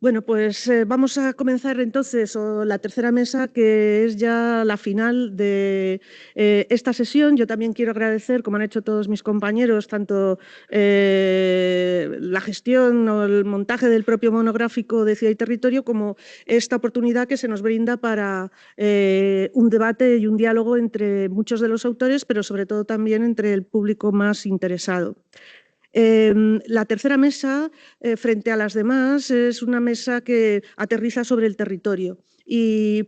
Bueno, pues vamos a comenzar entonces la tercera mesa, que es ya la final de esta sesión. Yo también quiero agradecer, como han hecho todos mis compañeros, tanto la gestión o el montaje del propio monográfico de Ciudad y Territorio, como esta oportunidad que se nos brinda para un debate y un diálogo entre muchos de los autores, pero sobre todo también entre el público más interesado. La tercera mesa, frente a las demás, es una mesa que aterriza sobre el territorio.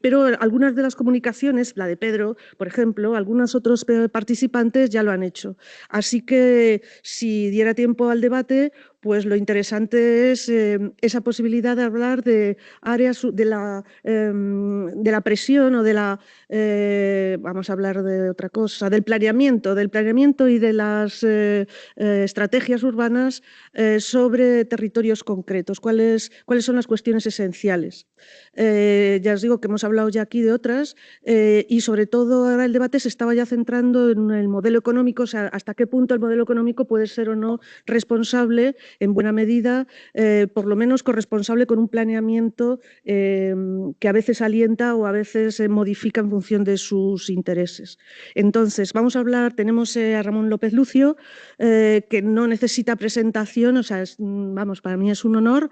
Pero algunas de las comunicaciones, la de Pedro, por ejemplo, algunos otros participantes ya lo han hecho. Así que, si diera tiempo al debate, pues lo interesante es esa posibilidad de hablar de áreas de la presión o de la, vamos a hablar de otra cosa, del planeamiento y de las estrategias urbanas sobre territorios concretos. ¿Cuáles son las cuestiones esenciales? Ya os digo que hemos hablado ya aquí de otras y sobre todo ahora el debate se estaba ya centrando en el modelo económico, o sea, hasta qué punto el modelo económico puede ser o no responsable, en buena medida, por lo menos corresponsable con un planeamiento que a veces alienta o a veces modifica en función de sus intereses. Entonces, vamos a hablar, tenemos a Ramón López Lucio, que no necesita presentación, o sea, vamos, para mí es un honor,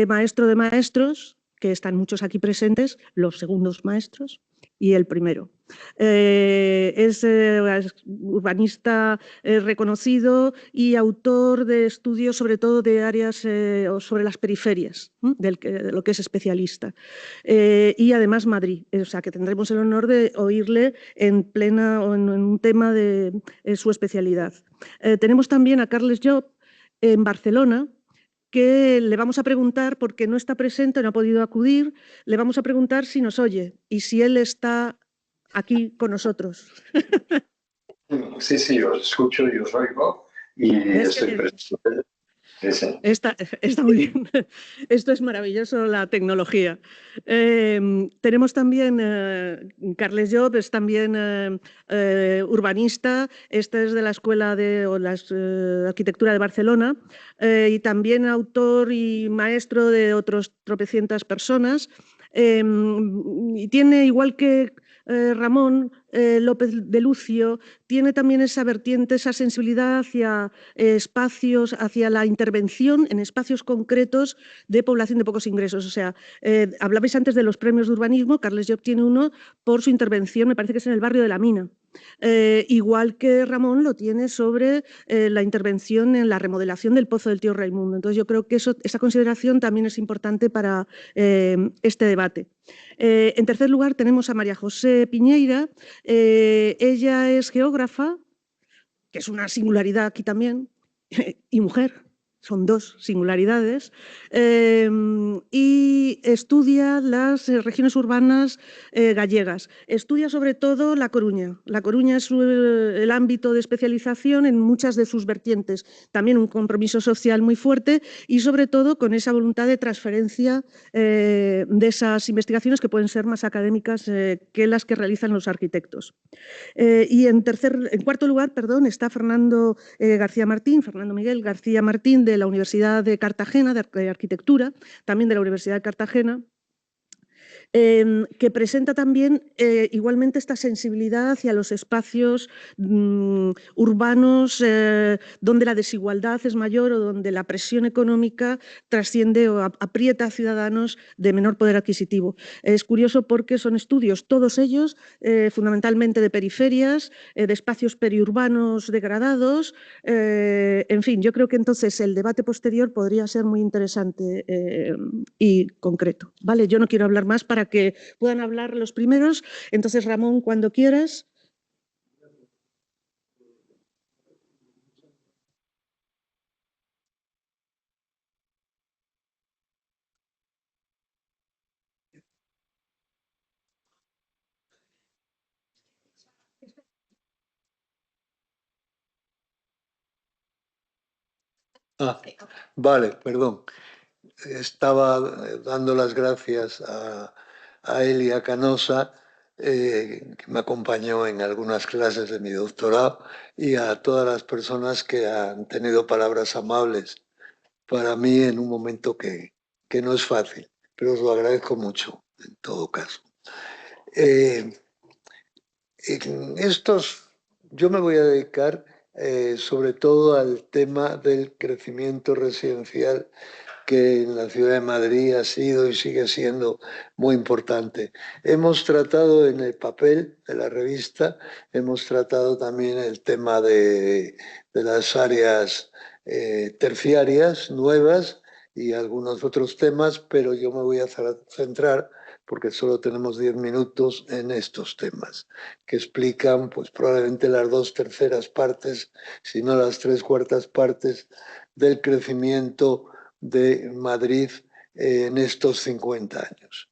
maestro de maestros, que están muchos aquí presentes, los segundos maestros y el primero. Es urbanista reconocido y autor de estudios sobre todo de áreas o sobre las periferias, de lo que es especialista. Y además Madrid, o sea que tendremos el honor de oírle en plena o en un tema de su especialidad. Tenemos también a Carles Job en Barcelona, que le vamos a preguntar, porque no está presente, no ha podido acudir, le vamos a preguntar si nos oye y si él está aquí con nosotros. Sí, sí, os escucho y os oigo y estoy presente. Sí. Está muy bien. Esto es maravilloso, la tecnología. Tenemos también, Carles Job es también urbanista, este es de la Escuela de Arquitectura de Barcelona y también autor y maestro de otros tropecientas personas. Y tiene, igual que Ramón López de Lucio, tiene también esa vertiente, esa sensibilidad hacia espacios, hacia la intervención en espacios concretos de población de pocos ingresos. O sea, hablabais antes de los premios de urbanismo, Carles Job tiene uno por su intervención, me parece que es en el barrio de la Mina. Igual que Ramón lo tiene sobre la intervención en la remodelación del Pozo del Tío Raimundo. Entonces yo creo que esa consideración también es importante para este debate. En tercer lugar tenemos a María José Piñeira. Ella es geógrafa, que es una singularidad aquí también, y mujer. Son dos singularidades, y estudia las regiones urbanas gallegas. Estudia sobre todo La Coruña. La Coruña es el ámbito de especialización en muchas de sus vertientes. También un compromiso social muy fuerte y sobre todo con esa voluntad de transferencia de esas investigaciones que pueden ser más académicas que las que realizan los arquitectos. Y en cuarto lugar, está Fernando Miguel García Martín, de la Universidad de Cartagena, de Arquitectura, también de la Universidad de Cartagena, que presenta también igualmente esta sensibilidad hacia los espacios urbanos donde la desigualdad es mayor o donde la presión económica trasciende o aprieta a ciudadanos de menor poder adquisitivo. Es curioso porque son estudios, todos ellos, fundamentalmente de periferias, de espacios periurbanos degradados. En fin, yo creo que entonces el debate posterior podría ser muy interesante y concreto. ¿Vale? Yo no quiero hablar más para que puedan hablar los primeros. Entonces, Ramón, cuando quieras. Vale, perdón. Estaba dando las gracias a Elia Canosa, que me acompañó en algunas clases de mi doctorado, y a todas las personas que han tenido palabras amables para mí en un momento que que no es fácil, pero os lo agradezco mucho, en todo caso. Yo me voy a dedicar sobre todo al tema del crecimiento residencial, que en la ciudad de Madrid ha sido y sigue siendo muy importante. Hemos tratado en el papel de la revista, hemos tratado también el tema de las áreas terciarias nuevas y algunos otros temas, pero yo me voy a centrar, porque solo tenemos 10 minutos, en estos temas, que explican pues probablemente las 2/3 partes, si no las 3/4 partes del crecimiento de Madrid en estos 50 años.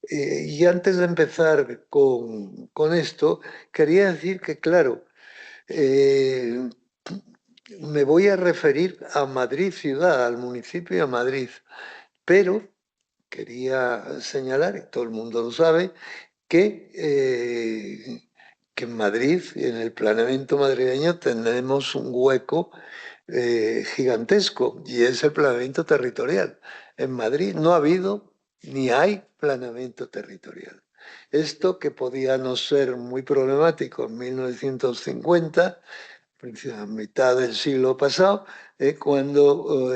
Y antes de empezar con esto, quería decir que, claro, me voy a referir a Madrid ciudad, al municipio de Madrid, pero quería señalar, y todo el mundo lo sabe, que en Madrid, en el planeamiento madrileño, tenemos un hueco gigantesco, y es el planeamiento territorial. En Madrid no ha habido ni hay planeamiento territorial. Esto, que podía no ser muy problemático en 1950, a mitad del siglo pasado, cuando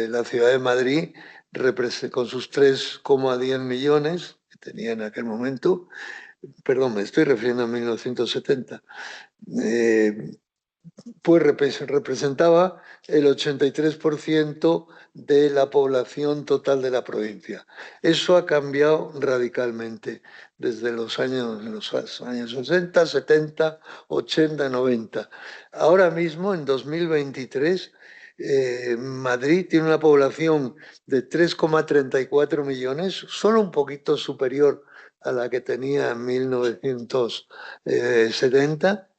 la ciudad de Madrid, con sus 3,10 millones que tenía en aquel momento, perdón, me estoy refiriendo a 1970, pues representaba el 83% de la población total de la provincia. Eso ha cambiado radicalmente desde los años 60, 70, 80, 90. Ahora mismo, en 2023, Madrid tiene una población de 3,34 millones, solo un poquito superior a la que tenía en 1970,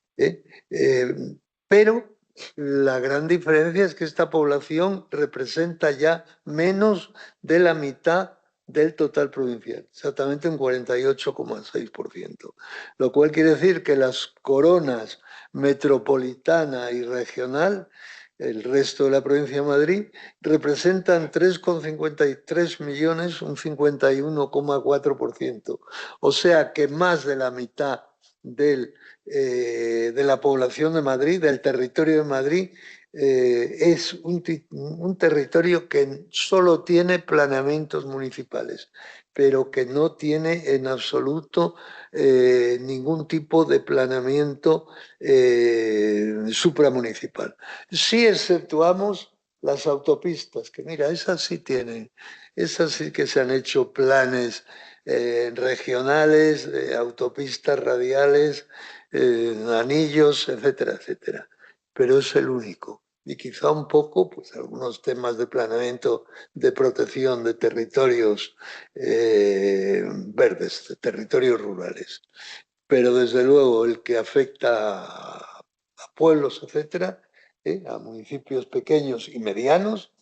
pero la gran diferencia es que esta población representa ya menos de la mitad del total provincial, exactamente un 48,6%, lo cual quiere decir que las coronas metropolitana y regional, el resto de la provincia de Madrid, representan 3,53 millones, un 51,4%. O sea que más de la mitad de la población de Madrid, del territorio de Madrid, es un territorio que solo tiene planeamientos municipales, pero que no tiene en absoluto ningún tipo de planeamiento supramunicipal. Si exceptuamos las autopistas, que mira, esas sí que se han hecho planes regionales, autopistas radiales, anillos, etcétera, etcétera. Pero es el único. Y quizá un poco, pues algunos temas de planeamiento de protección de territorios verdes, de territorios rurales. Pero desde luego el que afecta a pueblos, etcétera, a municipios pequeños y medianos,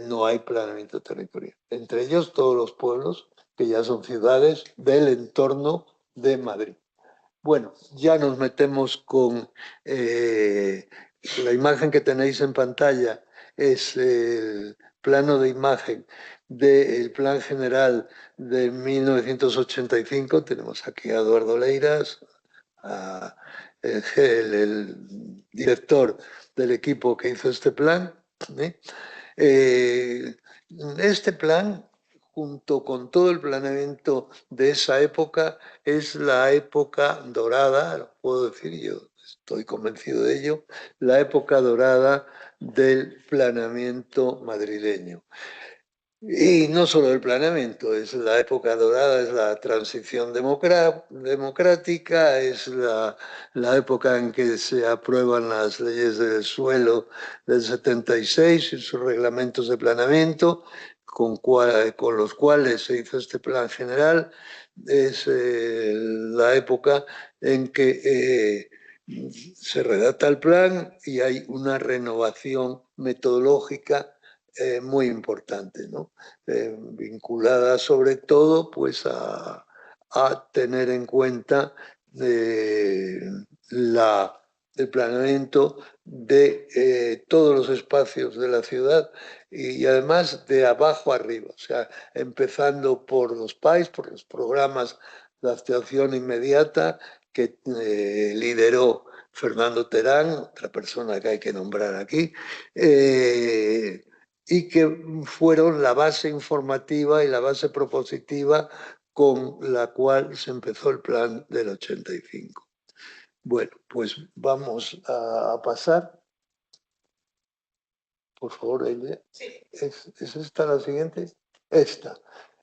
no hay planeamiento territorial. Entre ellos todos los pueblos que ya son ciudades del entorno de Madrid. Bueno, ya nos metemos con la imagen que tenéis en pantalla, es el plano de imagen del Plan General de 1985. Tenemos aquí a Eduardo Leiras, el director del equipo que hizo este plan. Este plan, junto con todo el planeamiento de esa época, es la época dorada, lo puedo decir, yo estoy convencido de ello, la época dorada del planeamiento madrileño. Y no solo el planeamiento, es la época dorada, es la transición democrática, es la época en que se aprueban las leyes del suelo del 76 y sus reglamentos de planeamiento, con los cuales se hizo este plan general. Es la época en que se redacta el plan y hay una renovación metodológica muy importante, ¿no? Vinculada sobre todo pues a tener en cuenta el planeamiento de todos los espacios de la ciudad y además de abajo arriba, o sea, empezando por los PAIs, por los programas de actuación inmediata que lideró Fernando Terán, otra persona que hay que nombrar aquí, y que fueron la base informativa y la base propositiva con la cual se empezó el plan del 85. Bueno, pues vamos a pasar. Por favor, Elia. Sí. ¿Es esta la siguiente? Esta.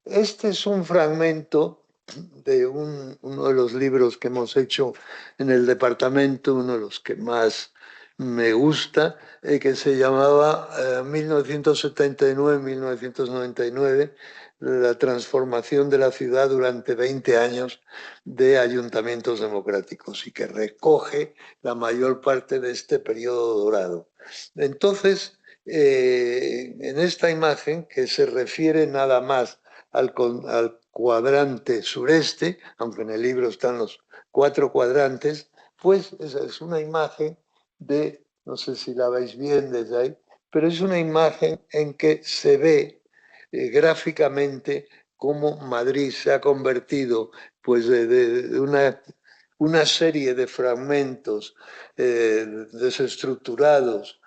Este es un fragmento de uno de los libros que hemos hecho en el departamento, uno de los que más me gusta, que se llamaba 1979-1999, la transformación de la ciudad durante 20 años de ayuntamientos democráticos, y que recoge la mayor parte de este periodo dorado. Entonces, en esta imagen, que se refiere nada más al cuadrante sureste, aunque en el libro están los 4 cuadrantes, pues esa es una imagen de, no sé si la veis bien desde ahí, pero es una imagen en que se ve gráficamente cómo Madrid se ha convertido pues, de una serie de fragmentos desestructurados,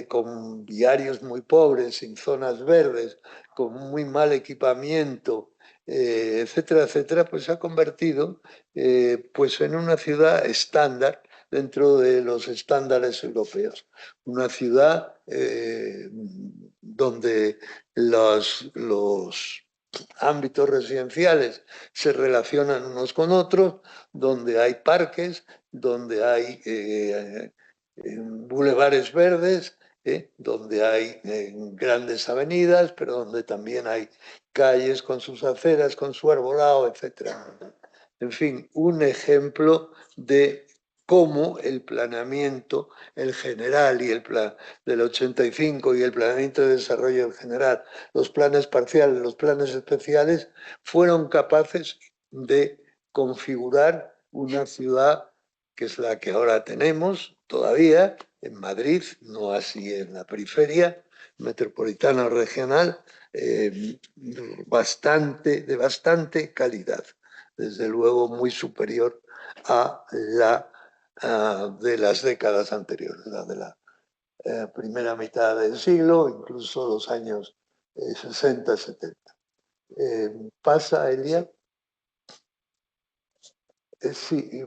con viarios muy pobres, sin zonas verdes, con muy mal equipamiento, etcétera, etcétera, pues se ha convertido pues en una ciudad estándar dentro de los estándares europeos. Una ciudad donde los ámbitos residenciales se relacionan unos con otros, donde hay parques, donde hay bulevares verdes, donde hay grandes avenidas, pero donde también hay calles con sus aceras, con su arbolado, etc. En fin, un ejemplo de cómo el planeamiento, el general y el plan del 85 y el planeamiento de desarrollo en general, los planes parciales, los planes especiales, fueron capaces de configurar una ciudad que es la que ahora tenemos todavía en Madrid, no así en la periferia metropolitana o regional, de bastante calidad, desde luego muy superior a la de las décadas anteriores, la de la primera mitad del siglo, incluso los años 60, 70. Pasa, Elia. Sí,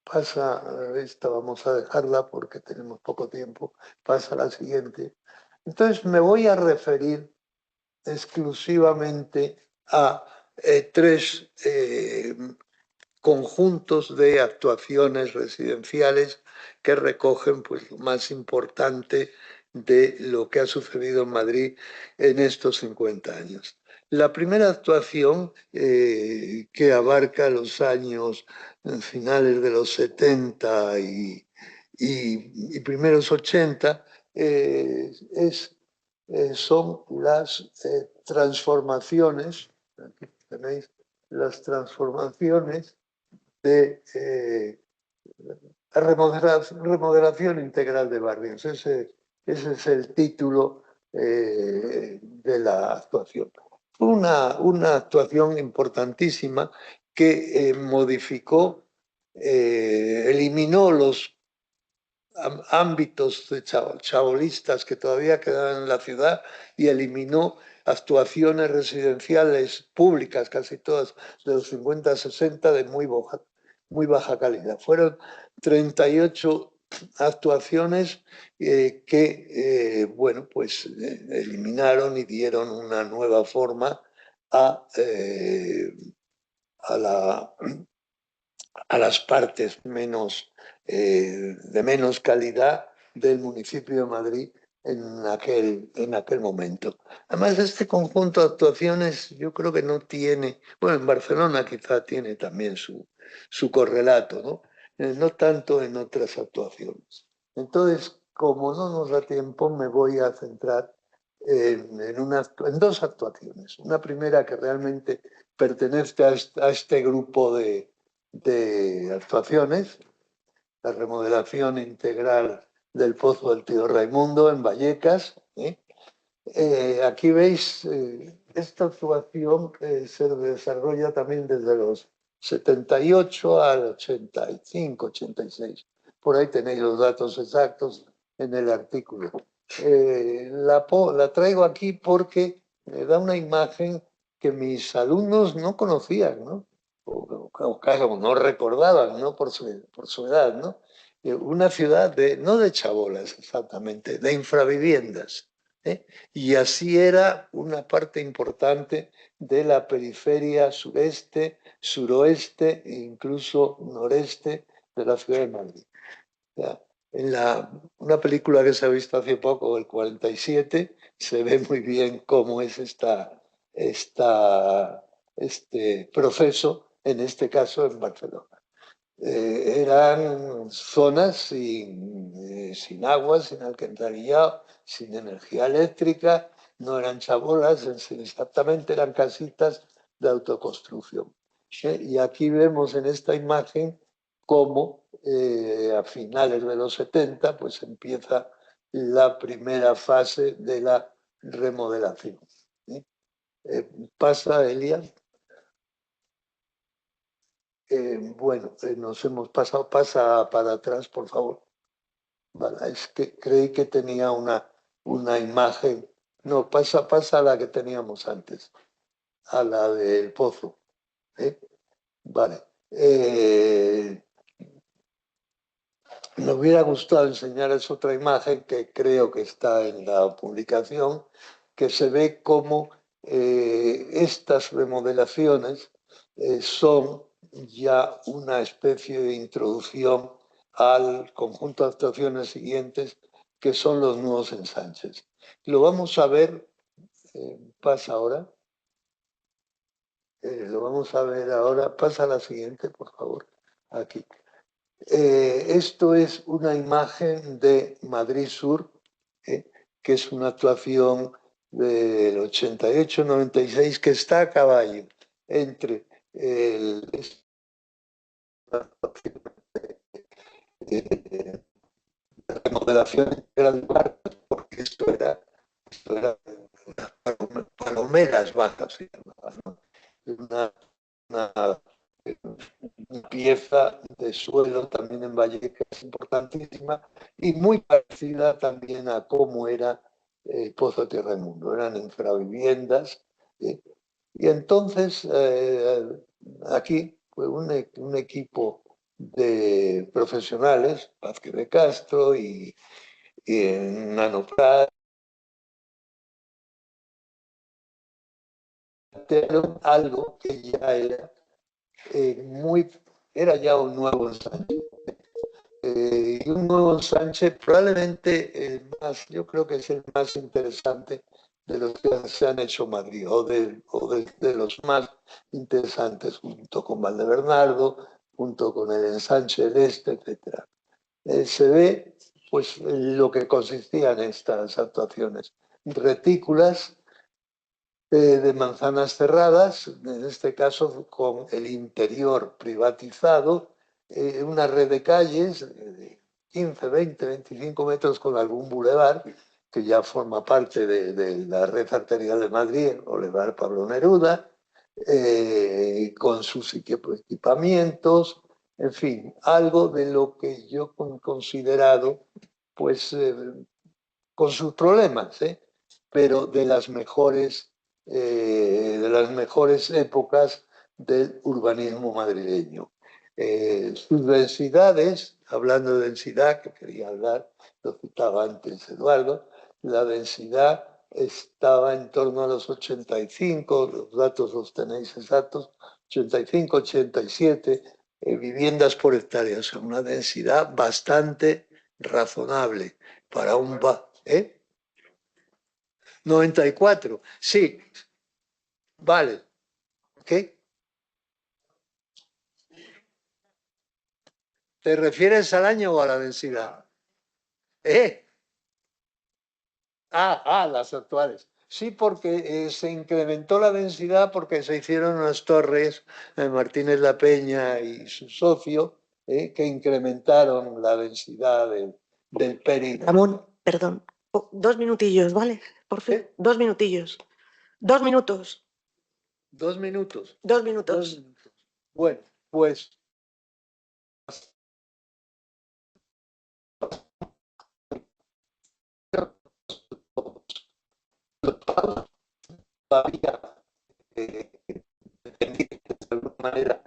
pasa esta, vamos a dejarla porque tenemos poco tiempo. Pasa la siguiente. Entonces me voy a referir exclusivamente a 3 conjuntos de actuaciones residenciales que recogen pues, lo más importante de lo que ha sucedido en Madrid en estos 50 años. La primera actuación, que abarca los años finales de los 70 y primeros 80, son las transformaciones, aquí tenéis las transformaciones de remodelación integral de barrios. Ese es el título de la actuación. Fue una actuación importantísima que modificó, eliminó los ámbitos chabolistas que todavía quedaban en la ciudad y eliminó actuaciones residenciales públicas, casi todas de los 50-60, de muy baja calidad. Fueron 38 actuaciones que, bueno, pues eliminaron y dieron una nueva forma a las partes de menos calidad del municipio de Madrid en aquel momento. Además, este conjunto de actuaciones yo creo que no tiene, bueno, en Barcelona quizá tiene también su correlato, ¿no? No tanto en otras actuaciones. Entonces, como no nos da tiempo, me voy a centrar en 2 actuaciones. Una primera que realmente pertenece a este grupo de actuaciones, la remodelación integral del Pozo del Tío Raimundo en Vallecas, Aquí veis, esta actuación se desarrolla también desde los 78 al 85, 86. Por ahí tenéis los datos exactos en el artículo. La traigo aquí porque me da una imagen que mis alumnos no conocían, ¿no? O claro, no recordaban, ¿no? Por su edad, ¿no? Una ciudad no de chabolas exactamente, de infraviviendas. Y así era una parte importante de la periferia sureste, suroeste e incluso noreste de la ciudad de Madrid. O sea, una película que se ha visto hace poco, el 47, se ve muy bien cómo es este proceso, en este caso en Barcelona. Eran zonas sin agua, sin alcantarillado, sin energía eléctrica, no eran chabolas, exactamente eran casitas de autoconstrucción. Y aquí vemos en esta imagen cómo a finales de los 70 pues empieza la primera fase de la remodelación. Pasa, Elia. Bueno, nos hemos pasado, pasa para atrás, por favor. Vale, es que creí que tenía una imagen. No, pasa a la que teníamos antes, a la del pozo. ¿Eh? Vale. Me hubiera gustado enseñarles otra imagen que creo que está en la publicación, que se ve cómo estas remodelaciones son ya una especie de introducción al conjunto de actuaciones siguientes, que son los nuevos ensanches. Lo vamos a ver, pasa ahora, lo vamos a ver ahora, pasa a la siguiente, por favor, aquí. Esto es una imagen de Madrid Sur, que es una actuación del 88-96 que está a caballo entre la remodelación integral de barcos, porque esto era palomeras bajas, ¿no? una pieza de suelo también en Vallecas importantísima y muy parecida también a cómo era Pozo Tierra del Mundo. Eran infraviviendas. Y entonces aquí fue un equipo de profesionales, Vázquez de Castro y Nano Prat, algo que ya era era ya un nuevo ensanche. Y un nuevo ensanche probablemente yo creo que es el más interesante de los que se han hecho en Madrid, o de los más interesantes, junto con Valdebernardo, junto con el ensanche del Este, etc. Se ve pues lo que consistían estas actuaciones. Retículas de manzanas cerradas, en este caso con el interior privatizado, una red de calles de 15, 20, 25 metros con algún bulevar que ya forma parte de la red arterial de Madrid, Boulevard Pablo Neruda, con sus equipamientos, en fin, algo de lo que yo he considerado, pues, con sus problemas, pero de las mejores épocas del urbanismo madrileño. Sus densidades, hablando de densidad, que quería hablar, lo citaba antes Eduardo, la densidad estaba en torno a los 85, los datos los tenéis exactos, 85, 87 viviendas por hectárea, o sea, una densidad bastante razonable para un... 94, sí, vale. ¿Qué? ¿Te refieres al año o a la densidad? Las actuales. Sí, porque se incrementó la densidad porque se hicieron unas torres, Martínez La Peña y su socio, que incrementaron la densidad del PERI. Ramón, perdón, 2 minutillos, ¿vale? Por fin, 2 minutillos. 2 minutos. 2 minutos. 2 minutos. 2 minutos. Bueno, pues todavía dependientes de alguna manera,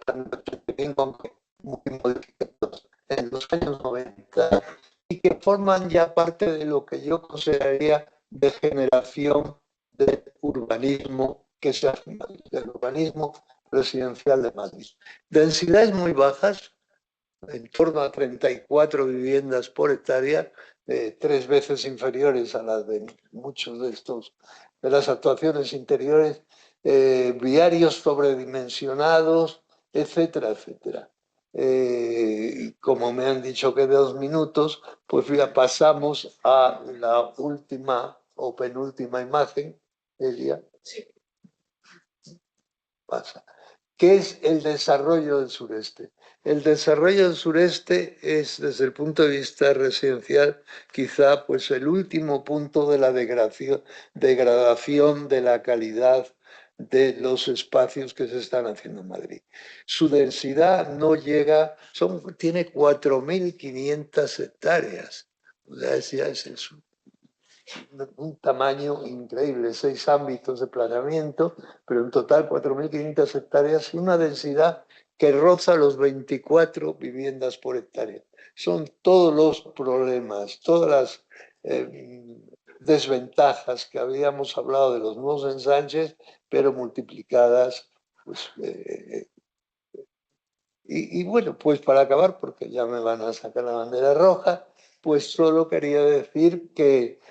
muy modificados en los años 90 y que forman ya parte de lo que yo consideraría degeneración del urbanismo que se hace en Madrid, del urbanismo residencial de Madrid. Densidades muy bajas, en torno a 34 viviendas por hectárea, 3 veces inferiores a las de muchos de las actuaciones interiores, viarios sobredimensionados, etcétera, etcétera. Como me han dicho que de 2 minutos, pues ya pasamos a la última o penúltima imagen. Elia. Sí. Pasa. ¿Qué es el desarrollo del sureste? El desarrollo del sureste es, desde el punto de vista residencial, quizá pues el último punto de la degradación de la calidad de los espacios que se están haciendo en Madrid. Su densidad no llega, tiene 4.500 hectáreas. O sea, es un tamaño increíble, 6 ámbitos de planeamiento, pero en total 4.500 hectáreas y una densidad que roza los 24 viviendas por hectárea. Son todos los problemas, todas las desventajas que habíamos hablado de los nuevos ensanches, pero multiplicadas. Pues, y bueno, pues para acabar, porque ya me van a sacar la bandera roja, pues solo quería decir que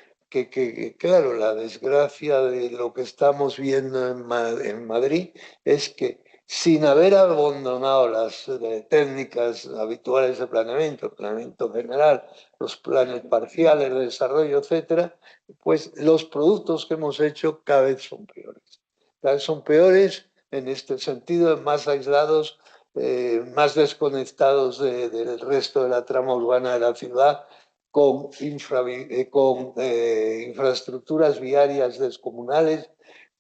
claro, la desgracia de lo que estamos viendo en Madrid es que sin haber abandonado las técnicas habituales de planeamiento general, los planes parciales de desarrollo, etcétera, pues los productos que hemos hecho cada vez son peores. Cada vez son peores en este sentido, más aislados, más desconectados del resto de la trama urbana de la ciudad, con infraestructuras viarias descomunales,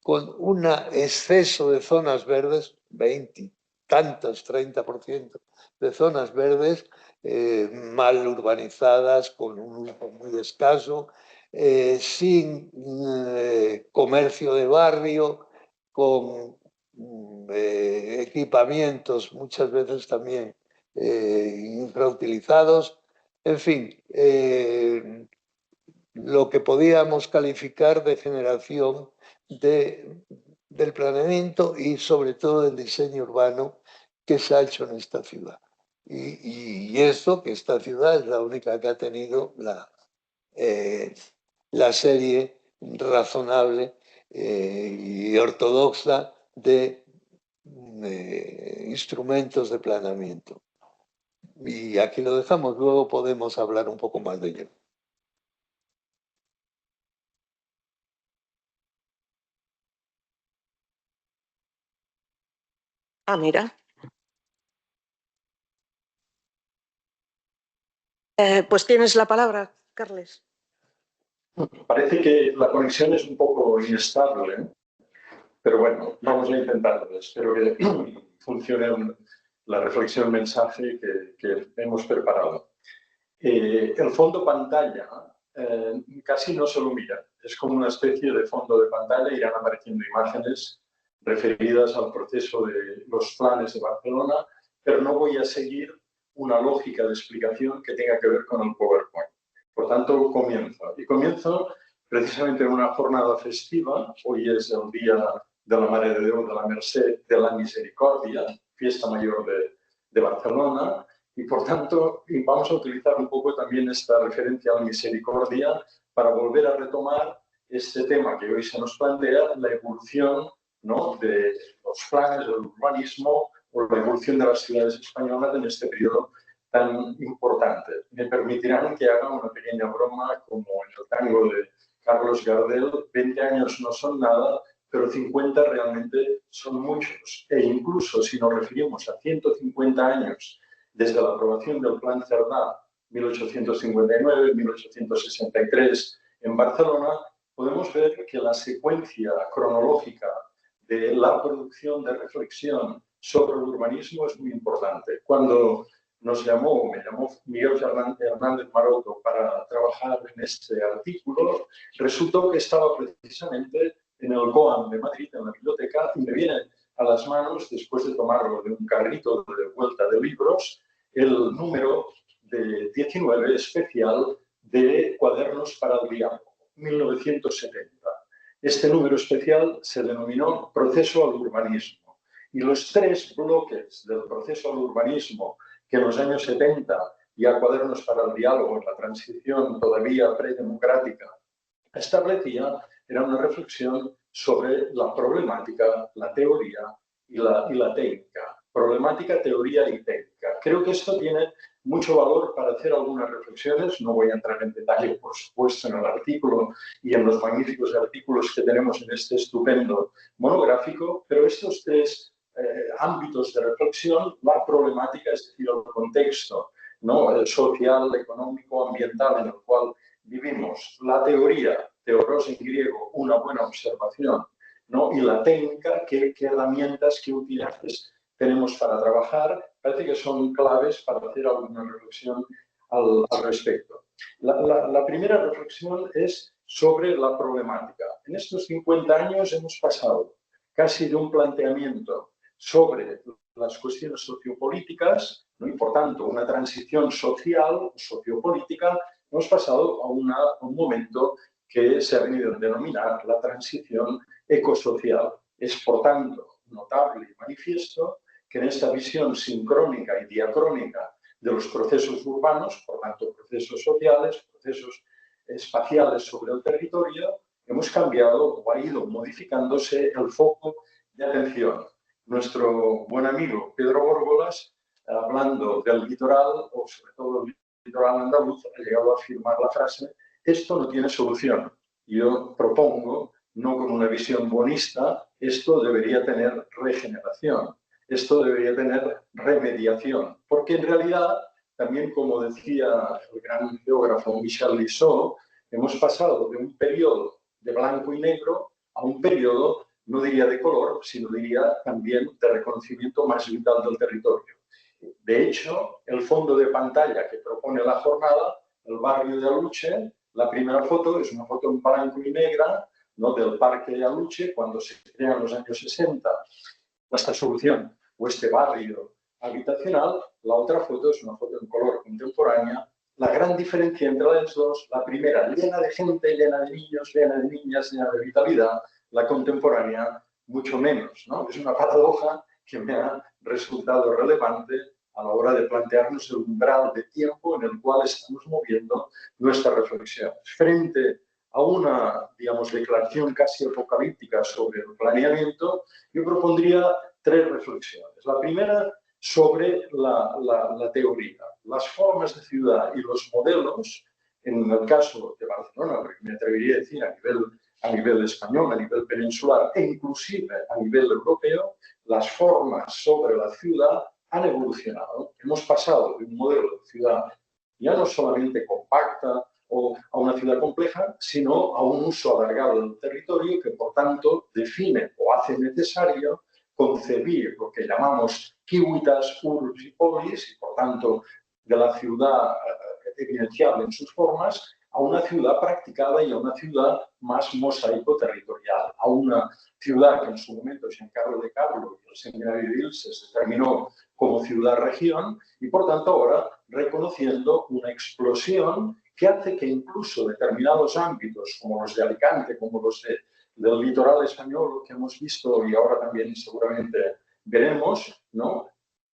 con un exceso de zonas verdes, 20 tantos, 30% de zonas verdes, mal urbanizadas, con un uso muy escaso, sin comercio de barrio, con equipamientos muchas veces también infrautilizados. En fin, lo que podíamos calificar de generación del planeamiento y sobre todo del diseño urbano que se ha hecho en esta ciudad. Y eso, que esta ciudad es la única que ha tenido la serie razonable y ortodoxa de instrumentos de planeamiento. Y aquí lo dejamos, luego podemos hablar un poco más de ello. Ah, mira. Pues tienes la palabra, Carles. Parece que la conexión es un poco inestable, ¿eh? Pero bueno, vamos a intentarlo. Espero que funcione la reflexión, el mensaje que hemos preparado. El fondo pantalla casi no se lo mira. Es como una especie de fondo de pantalla, irán apareciendo imágenes referidas al proceso de los planes de Barcelona, pero no voy a seguir una lógica de explicación que tenga que ver con el PowerPoint. Por tanto, comienzo. Y comienzo precisamente en una jornada festiva. Hoy es el Día de la Mare de Déu de la Merced de la Misericordia, fiesta mayor de Barcelona, y por tanto vamos a utilizar un poco también esta referencia a la misericordia para volver a retomar este tema que hoy se nos plantea, la evolución, ¿no?, de los planes del urbanismo o la evolución de las ciudades españolas en este periodo tan importante. Me permitirán que haga una pequeña broma como en el tango de Carlos Gardel: 20 años no son nada, pero 50 realmente son muchos. E incluso si nos referimos a 150 años desde la aprobación del Plan Cerdà, 1859-1863, en Barcelona, podemos ver que la secuencia cronológica de la producción de reflexión sobre el urbanismo es muy importante. Cuando me llamó Miguel Hernández Maroto para trabajar en este artículo, resultó que estaba precisamente en el COAM de Madrid, en la biblioteca, y me viene a las manos, después de tomarlo de un carrito de vuelta de libros, el número de 19 especial de Cuadernos para el Diálogo, 1970. Este número especial se denominó Proceso al Urbanismo. Y los tres bloques del proceso al urbanismo que en los años 70, ya Cuadernos para el Diálogo, en la transición todavía predemocrática, establecía, era una reflexión sobre la problemática, la teoría y la técnica. Problemática, teoría y técnica. Creo que esto tiene mucho valor para hacer algunas reflexiones. No voy a entrar en detalle, por supuesto, en el artículo y en los magníficos artículos que tenemos en este estupendo monográfico, pero estos tres ámbitos de reflexión, la problemática, es decir, el contexto, ¿no?, el social, económico, ambiental en el cual vivimos, la teoría, teoros en griego, una buena observación, ¿no?, y la técnica, qué herramientas, qué utilidades tenemos para trabajar, parece que son claves para hacer alguna reflexión al respecto. La primera reflexión es sobre la problemática. En estos 50 años hemos pasado casi de un planteamiento sobre las cuestiones sociopolíticas, ¿no?, y por tanto una transición social, sociopolítica, hemos pasado a un momento que se ha venido a denominar la transición ecosocial. Es, por tanto, notable y manifiesto que en esta visión sincrónica y diacrónica de los procesos urbanos, por tanto, procesos sociales, procesos espaciales sobre el territorio, hemos cambiado o ha ido modificándose el foco de atención. Nuestro buen amigo Pedro Górgolas, hablando del litoral, o sobre todo del litoral andaluz, ha llegado a afirmar la frase: esto no tiene solución. Yo propongo, no con una visión bonista, esto debería tener regeneración, esto debería tener remediación, porque en realidad, también como decía el gran geógrafo Michel Lissot, hemos pasado de un periodo de blanco y negro a un periodo, no diría de color, sino diría también de reconocimiento más vital del territorio. De hecho, el fondo de pantalla que propone la jornada, el barrio de Aluche, la primera foto es una foto en blanco y negra, ¿no?, del parque de Aluche, cuando se crea en los años 60 esta solución o este barrio habitacional. La otra foto es una foto en color contemporánea. La gran diferencia entre las dos, la primera llena de gente, llena de niños, llena de niñas, llena de vitalidad, la contemporánea mucho menos, ¿no? Es una paradoja que me ha resultado relevante a la hora de plantearnos el umbral de tiempo en el cual estamos moviendo nuestra reflexión. Frente a una, digamos, declaración casi apocalíptica sobre el planeamiento, yo propondría tres reflexiones. La primera, sobre la teoría. Las formas de ciudad y los modelos, en el caso de Barcelona, me atrevería a decir a nivel español, a nivel peninsular e inclusive a nivel europeo, las formas sobre la ciudad han evolucionado. Hemos pasado de un modelo de ciudad ya no solamente compacta o a una ciudad compleja, sino a un uso alargado del territorio que, por tanto, define o hace necesario concebir lo que llamamos civitas, urbs y polis, y por tanto de la ciudad evidenciable en sus formas, a una ciudad practicada y a una ciudad más mosaico territorial, a una ciudad que en su momento Giancarlo de Carlo y el seminario de Ilse se determinó como ciudad-región y por tanto ahora reconociendo una explosión que hace que incluso determinados ámbitos como los de Alicante, como los del litoral español que hemos visto y ahora también seguramente veremos, ¿no?,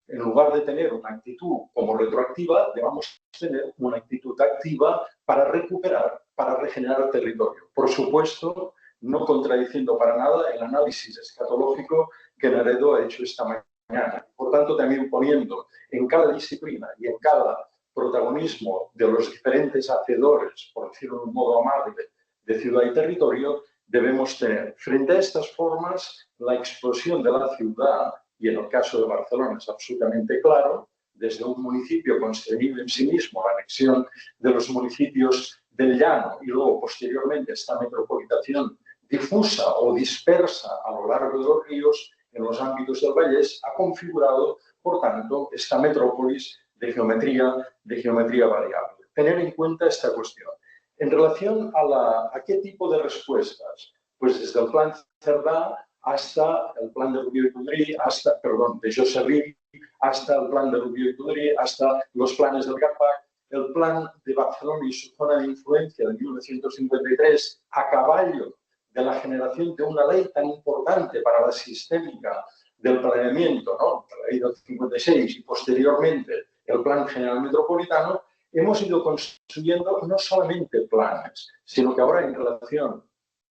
en lugar de tener una actitud como retroactiva, debamos tener una actitud activa para recuperar, para regenerar el territorio. Por supuesto, no contradiciendo para nada el análisis escatológico que Naredo ha hecho esta mañana. Por tanto, también poniendo en cada disciplina y en cada protagonismo de los diferentes hacedores, por decirlo de un modo amable, de ciudad y territorio, debemos tener frente a estas formas la explosión de la ciudad. Y en el caso de Barcelona es absolutamente claro, desde un municipio concebido en sí mismo, la anexión de los municipios del llano y luego posteriormente esta metropolización difusa o dispersa a lo largo de los ríos en los ámbitos del Vallés ha configurado, por tanto, esta metrópolis de geometría variable. Tener en cuenta esta cuestión. En relación a qué tipo de respuestas, pues desde el plan Cerdá hasta el plan de Rubió y Tudrí, de José Rivi, hasta el plan de Rubió y Tudrí, hasta los planes del GAPAC, el plan de Barcelona y su zona de influencia de 1953, a caballo de la generación de una ley tan importante para la sistémica del planeamiento, ¿no? La ley del 56 y posteriormente el Plan General Metropolitano, hemos ido construyendo no solamente planes, sino que ahora en relación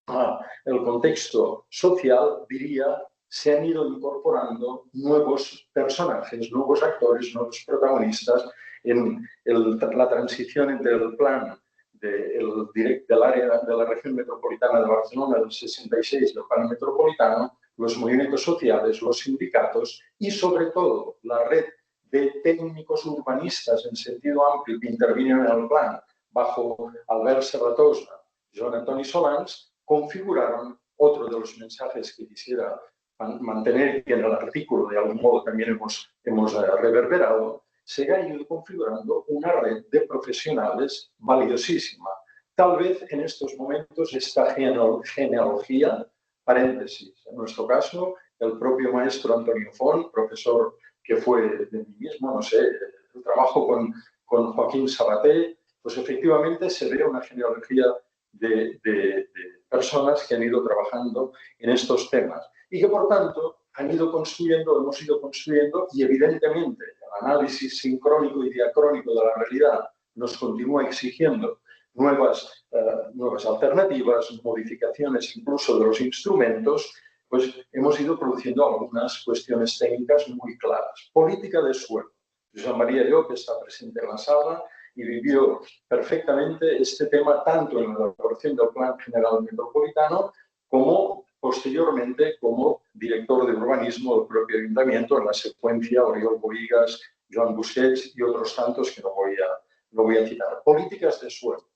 al contexto social, diría, se han ido incorporando nuevos personajes, nuevos actores, nuevos protagonistas en la transición entre el plan del área de la región metropolitana de Barcelona del 66, del plan metropolitano, los movimientos sociales, los sindicatos y sobre todo la red de técnicos urbanistas en sentido amplio que intervinieron en el plan bajo Albert Serratosa, Joan Antoni Solans, configuraron otro de los mensajes que quisiera mantener y que en el artículo de algún modo también hemos reverberado. Se ha ido configurando una red de profesionales valiosísima. Tal vez en estos momentos esta genealogía, paréntesis, en nuestro caso, el propio maestro Antonio Font, profesor que fue de mí mismo, no sé, el trabajo con Joaquín Sabaté, pues efectivamente se ve una genealogía de personas que han ido trabajando en estos temas y que, por tanto, hemos ido construyendo y, evidentemente, el análisis sincrónico y diacrónico de la realidad nos continúa exigiendo nuevas alternativas, modificaciones incluso de los instrumentos, pues hemos ido produciendo algunas cuestiones técnicas muy claras. Política de suelo. José María Llop está presente en la sala y vivió perfectamente este tema tanto en la elaboración del Plan General Metropolitano como posteriormente como director de urbanismo del propio ayuntamiento en la secuencia Oriol Bohigas, Joan Busquets y otros tantos que no voy a citar. Políticas de suelo.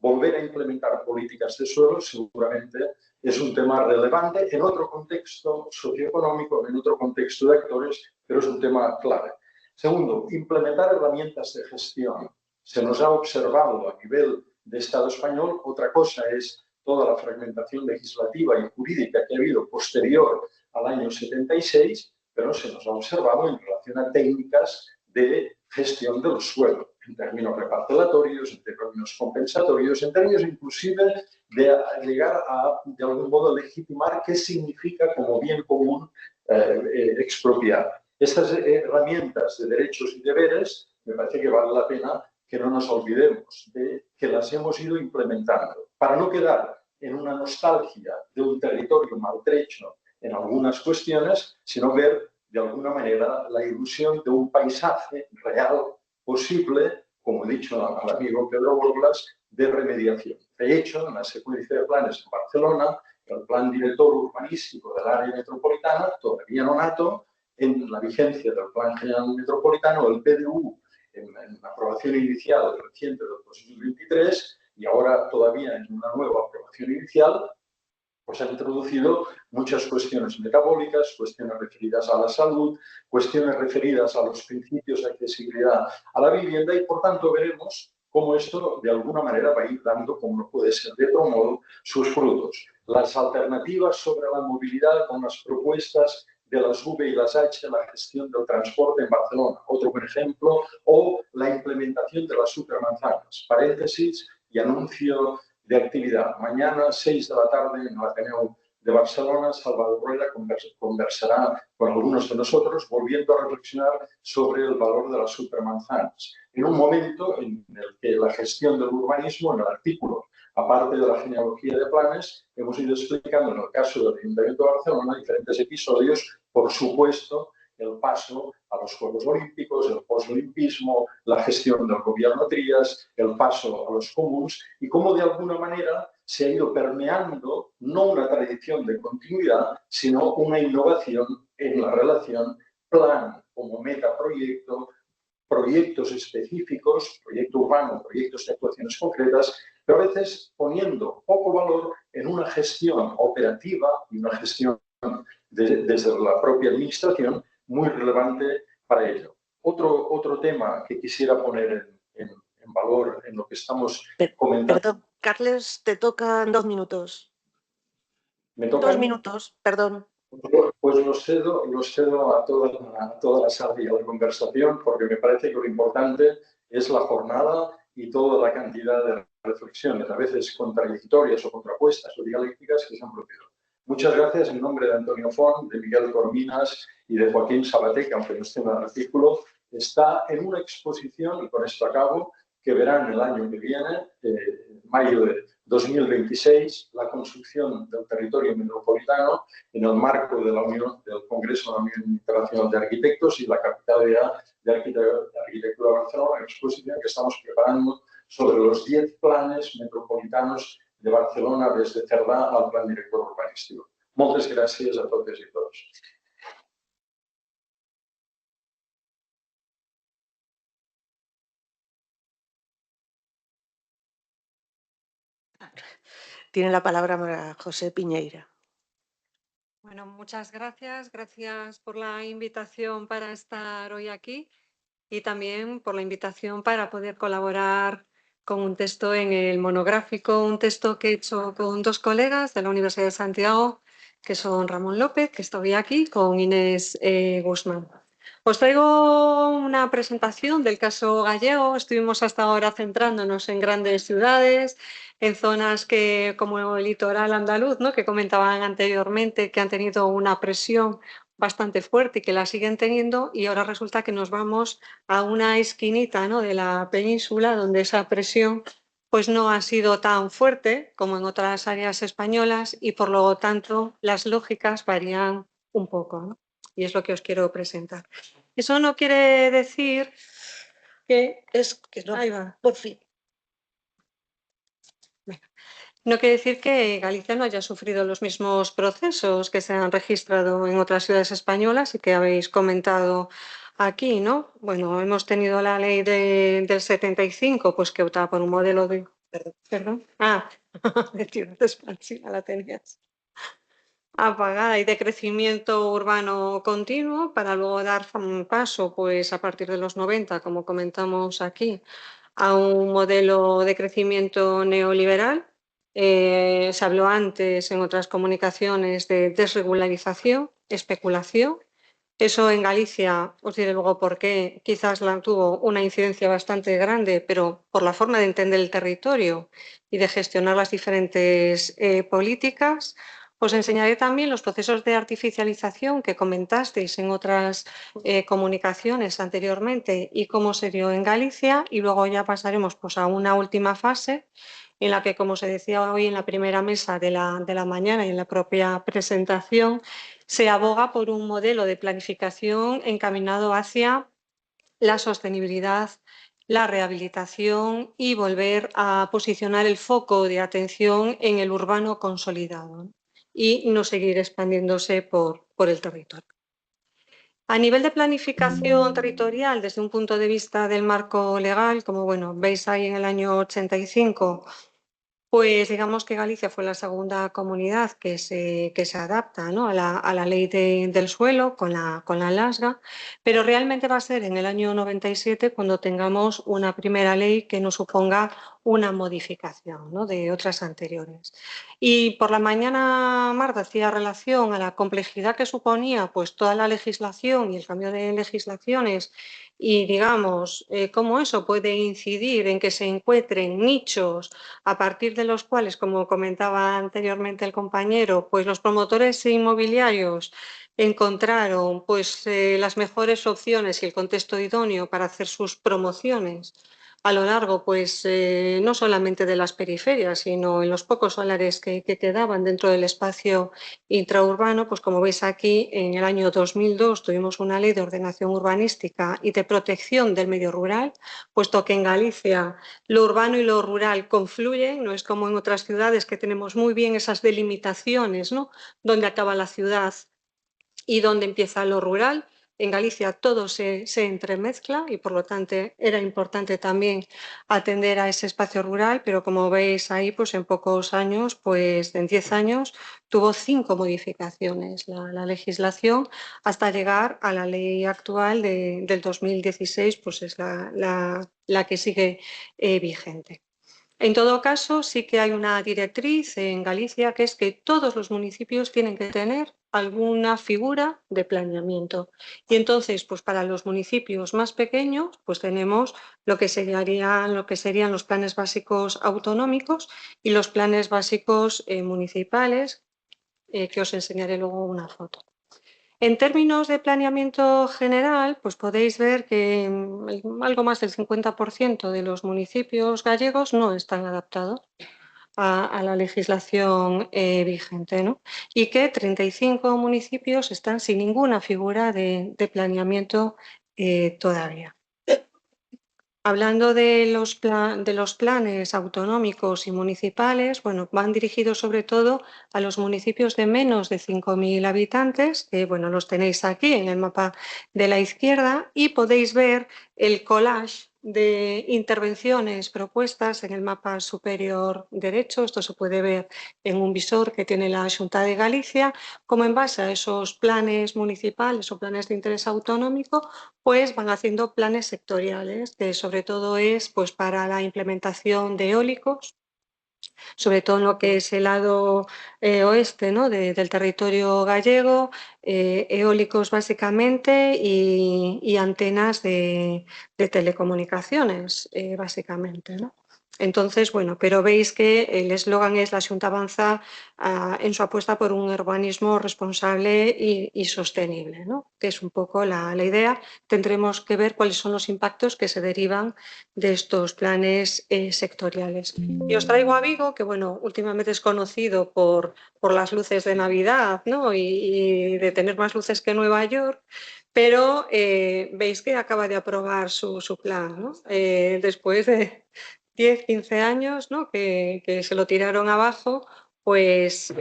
Volver a implementar políticas de suelo seguramente es un tema relevante en otro contexto socioeconómico, en otro contexto de actores, pero es un tema clave. Segundo, implementar herramientas de gestión. Se nos ha observado a nivel de Estado español, otra cosa es toda la fragmentación legislativa y jurídica que ha habido posterior al año 76, pero se nos ha observado en relación a técnicas de gestión de los suelos, en términos reparcelatorios, en términos compensatorios, en términos inclusive de llegar a, de algún modo, legitimar qué significa como bien común expropiar. Estas herramientas de derechos y deberes, me parece que vale la pena que no nos olvidemos de que las hemos ido implementando, para no quedar en una nostalgia de un territorio maltrecho en algunas cuestiones, sino ver de alguna manera la ilusión de un paisaje real, posible, como he dicho al amigo Pedro Borlas, de remediación. De hecho, en la secuencia de planes en Barcelona, el plan director urbanístico del área metropolitana, todavía no nato, en la vigencia del Plan General Metropolitano, el PDU, en la aprobación inicial reciente del 2023 y ahora todavía en una nueva aprobación inicial, pues han introducido muchas cuestiones metabólicas, cuestiones referidas a la salud, cuestiones referidas a los principios de accesibilidad a la vivienda y, por tanto, veremos cómo esto, de alguna manera, va a ir dando, como no puede ser de otro modo, sus frutos. Las alternativas sobre la movilidad con las propuestas de las V y las H, la gestión del transporte en Barcelona, otro ejemplo, o la implementación de las supermanzanas. Paréntesis y anuncio de actividad. Mañana, 6 de la tarde, en el Ateneo de Barcelona, Salvador Rueda conversará con algunos de nosotros, volviendo a reflexionar sobre el valor de las supermanzanas. En un momento en el que la gestión del urbanismo, en el artículo, aparte de la genealogía de planes, hemos ido explicando en el caso del Ayuntamiento de Barcelona diferentes episodios, por supuesto, el paso a los Juegos Olímpicos, el posolimpismo, la gestión del gobierno Trías, el paso a los comuns y cómo de alguna manera se ha ido permeando no una tradición de continuidad, sino una innovación en la relación plan como metaproyecto, proyectos específicos, proyecto urbano, proyectos de actuaciones concretas, pero a veces poniendo poco valor en una gestión operativa y una gestión desde la propia administración muy relevante para ello. Otro tema que quisiera poner en valor en lo que estamos comentando. Perdón, Carles, te tocan 2 minutos. ¿Me tocan? 2 minutos, perdón. Pues los cedo a toda la sala y a la conversación, porque me parece que lo importante es la jornada y toda la cantidad de reflexiones, a veces contradictorias o contrapuestas o dialécticas que se han producido. Muchas gracias en nombre de Antonio Font, de Miguel Corminas y de Joaquín Sabaté, que aunque no esté en el artículo, está en una exposición, y con esto acabo, que verán el año que viene, mayo de 2026, la construcción del territorio metropolitano en el marco de del Congreso de la Unión Internacional de Arquitectos y la Capitalidad de Arquitectura de Barcelona, una exposición que estamos preparando sobre los 10 planes metropolitanos de Barcelona desde Cerdà al Plan Director Urbanístico. Moltes gràcies a totes i tots. Tiene la palabra María José Piñeira. Bueno, muchas gracias. Gracias por la invitación para estar hoy aquí y también por la invitación para poder colaborar con un texto en el monográfico, un texto que he hecho con 2 colegas de la Universidad de Santiago, que son Ramón López, que está hoy aquí, con Inés Guzmán. Os traigo una presentación del caso gallego. Estuvimos hasta ahora centrándonos en grandes ciudades, en zonas que, como el litoral andaluz, ¿no?, que comentaban anteriormente, que han tenido una presión bastante fuerte y que la siguen teniendo, y ahora resulta que nos vamos a una esquinita, ¿no?, de la península donde esa presión pues no ha sido tan fuerte como en otras áreas españolas y por lo tanto las lógicas varían un poco, ¿no? Y es lo que os quiero presentar. Eso no quiere decir que... no, ahí va. por fin. No quiere decir que Galicia no haya sufrido los mismos procesos que se han registrado en otras ciudades españolas y que habéis comentado aquí, ¿no? Bueno, hemos tenido la ley del 75, pues que optaba por un modelo de... Perdón. De ciudad expansiva la tenías apagada y de crecimiento urbano continuo para luego dar paso, pues a partir de los 90, como comentamos aquí, a un modelo de crecimiento neoliberal. Se habló antes en otras comunicaciones de desregularización, especulación. Eso en Galicia, os diré luego por qué, quizás tuvo una incidencia bastante grande, pero por la forma de entender el territorio y de gestionar las diferentes políticas. Os enseñaré también los procesos de artificialización que comentasteis en otras comunicaciones anteriormente y cómo se dio en Galicia, y luego ya pasaremos pues, a una última fase en la que, como se decía hoy en la primera mesa de la mañana y en la propia presentación, se aboga por un modelo de planificación encaminado hacia la sostenibilidad, la rehabilitación y volver a posicionar el foco de atención en el urbano consolidado y no seguir expandiéndose por el territorio. A nivel de planificación territorial, desde un punto de vista del marco legal, como veis ahí en el año 85, pues digamos que Galicia fue la segunda comunidad que se adapta, ¿no?, a la ley del suelo con la LASGA, pero realmente va a ser en el año 97 cuando tengamos una primera ley que nos suponga una modificación, ¿no?, de otras anteriores. Y por la mañana Marta hacía relación a la complejidad que suponía pues toda la legislación y el cambio de legislaciones y digamos cómo eso puede incidir en que se encuentren nichos a partir de los cuales, como comentaba anteriormente el compañero, pues los promotores inmobiliarios encontraron pues las mejores opciones y el contexto idóneo para hacer sus promociones a lo largo, pues no solamente de las periferias, sino en los pocos solares que quedaban dentro del espacio intraurbano. Pues como veis aquí, en el año 2002 tuvimos una ley de ordenación urbanística y de protección del medio rural, puesto que en Galicia lo urbano y lo rural confluyen, no es como en otras ciudades que tenemos muy bien esas delimitaciones, ¿no?, donde acaba la ciudad y donde empieza lo rural. en Galicia todo se entremezcla y por lo tanto era importante también atender a ese espacio rural, pero como veis ahí, pues en pocos años, pues en 10 años, tuvo 5 modificaciones la legislación hasta llegar a la ley actual del 2016, pues es la que sigue vigente. En todo caso, sí que hay una directriz en Galicia que es que todos los municipios tienen que tener alguna figura de planeamiento. Y entonces, pues para los municipios más pequeños, pues tenemos lo que serían los planes básicos autonómicos y los planes básicos municipales, que os enseñaré luego una foto. En términos de planeamiento general, pues podéis ver que algo más del 50% de los municipios gallegos no están adaptados a la legislación vigente, ¿no? Y que 35 municipios están sin ninguna figura de planeamiento todavía. Hablando de los planes autonómicos y municipales, bueno, van dirigidos sobre todo a los municipios de menos de 5.000 habitantes, que bueno, los tenéis aquí en el mapa de la izquierda y podéis ver el collage de intervenciones propuestas en el mapa superior derecho. Esto se puede ver en un visor que tiene la Xunta de Galicia, como en base a esos planes municipales o planes de interés autonómico, pues van haciendo planes sectoriales, que sobre todo es pues, para la implementación de eólicos, sobre todo en lo que es el lado oeste, ¿no? del territorio gallego, eólicos básicamente y antenas de telecomunicaciones, básicamente, ¿no? Entonces, bueno, pero veis que el eslogan es la Xunta avanza en su apuesta por un urbanismo responsable y sostenible, ¿no? Que es un poco la idea. Tendremos que ver cuáles son los impactos que se derivan de estos planes sectoriales. Y os traigo a Vigo, que bueno, últimamente es conocido por las luces de Navidad, ¿no? y de tener más luces que Nueva York, pero veis que acaba de aprobar su plan, ¿no? Después de 10, 15 años, ¿no? que se lo tiraron abajo, pues,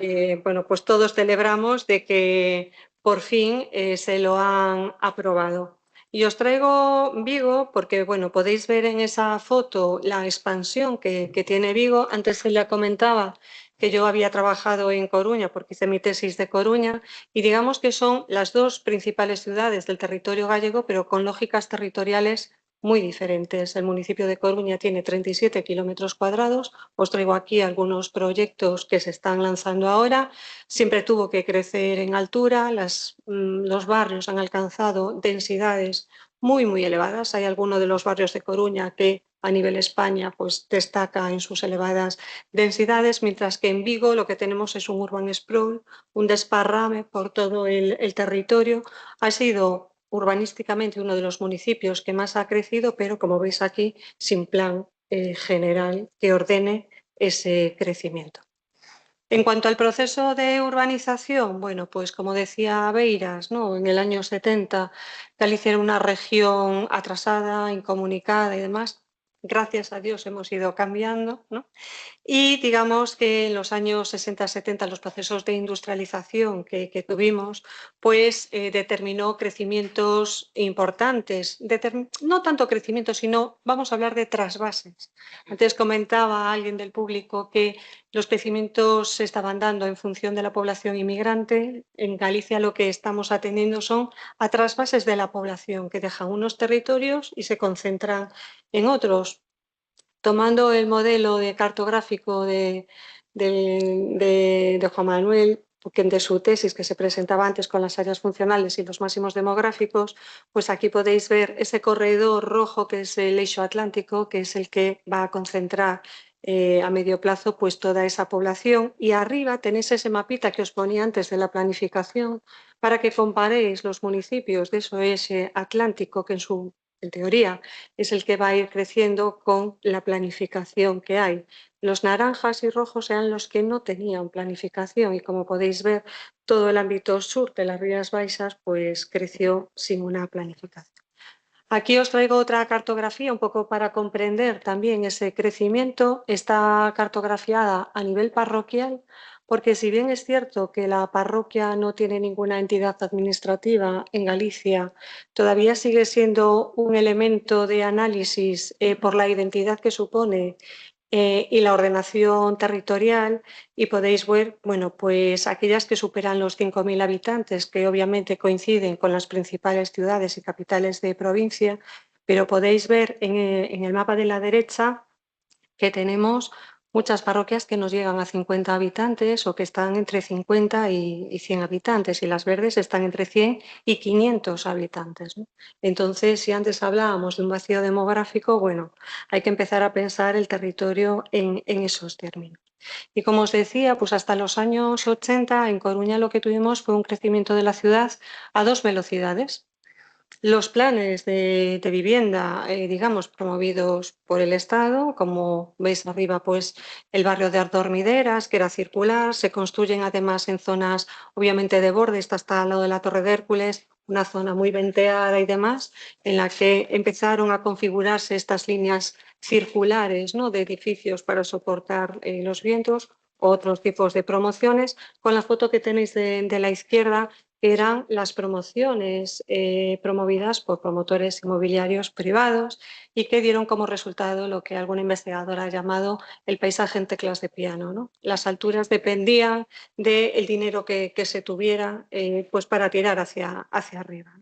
bueno, pues todos celebramos de que por fin se lo han aprobado. Y os traigo Vigo porque, bueno, podéis ver en esa foto la expansión que tiene Vigo. Antes se ya comentaba que yo había trabajado en Coruña porque hice mi tesis de Coruña y digamos que son las dos principales ciudades del territorio gallego, pero con lógicas territoriales muy diferentes. El municipio de Coruña tiene 37 kilómetros cuadrados. Os traigo aquí algunos proyectos que se están lanzando ahora. Siempre tuvo que crecer en altura. Los barrios han alcanzado densidades muy, muy elevadas. Hay algunos de los barrios de Coruña que a nivel España pues, destaca en sus elevadas densidades, mientras que en Vigo lo que tenemos es un urban sprawl, un desparrame por todo el territorio. Ha sido urbanísticamente uno de los municipios que más ha crecido, pero como veis aquí, sin plan general que ordene ese crecimiento. En cuanto al proceso de urbanización, bueno, pues como decía Beiras, ¿no? En el año 70 Galicia era una región atrasada, incomunicada y demás. Gracias a Dios hemos ido cambiando, ¿no? Y digamos que en los años 60-70 los procesos de industrialización que tuvimos, pues determinó crecimientos importantes. No tanto crecimiento, sino vamos a hablar de trasvases. Antes comentaba alguien del público que los crecimientos se estaban dando en función de la población inmigrante. En Galicia lo que estamos atendiendo son a trasvases de la población que dejan unos territorios y se concentran en otros. Tomando el modelo de cartográfico de Juan Manuel, de su tesis que se presentaba antes con las áreas funcionales y los máximos demográficos, pues aquí podéis ver ese corredor rojo que es el eixo atlántico, que es el que va a concentrar a medio plazo pues toda esa población. Y arriba tenéis ese mapita que os ponía antes de la planificación para que comparéis los municipios de ese oeste atlántico que en teoría es el que va a ir creciendo con la planificación que hay. Los naranjas y rojos eran los que no tenían planificación y como podéis ver todo el ámbito sur de las Rías Baixas pues creció sin una planificación. Aquí os traigo otra cartografía un poco para comprender también ese crecimiento. Está cartografiada a nivel parroquial porque si bien es cierto que la parroquia no tiene ninguna entidad administrativa en Galicia, todavía sigue siendo un elemento de análisis por la identidad que supone y la ordenación territorial, y podéis ver, bueno, pues aquellas que superan los 5.000 habitantes, que obviamente coinciden con las principales ciudades y capitales de provincia, pero podéis ver en el mapa de la derecha que tenemos muchas parroquias que nos llegan a 50 habitantes o que están entre 50 y 100 habitantes, y las verdes están entre 100 y 500 habitantes, ¿no? Entonces, si antes hablábamos de un vacío demográfico, bueno, hay que empezar a pensar el territorio en esos términos. Y como os decía, pues hasta los años 80 en Coruña lo que tuvimos fue un crecimiento de la ciudad a 2 velocidades. Los planes de vivienda, digamos, promovidos por el Estado, como veis arriba, pues el barrio de Ardormideras, que era circular, se construyen además en zonas obviamente de borde, está hasta al lado de la Torre de Hércules, una zona muy venteada y demás, en la que empezaron a configurarse estas líneas circulares, ¿no?, de edificios para soportar los vientos, otros tipos de promociones. Con la foto que tenéis de la izquierda, eran las promociones promovidas por promotores inmobiliarios privados y que dieron como resultado lo que algún investigador ha llamado el paisaje en teclas de piano, ¿no? Las alturas dependían del dinero que se tuviera pues para tirar hacia arriba.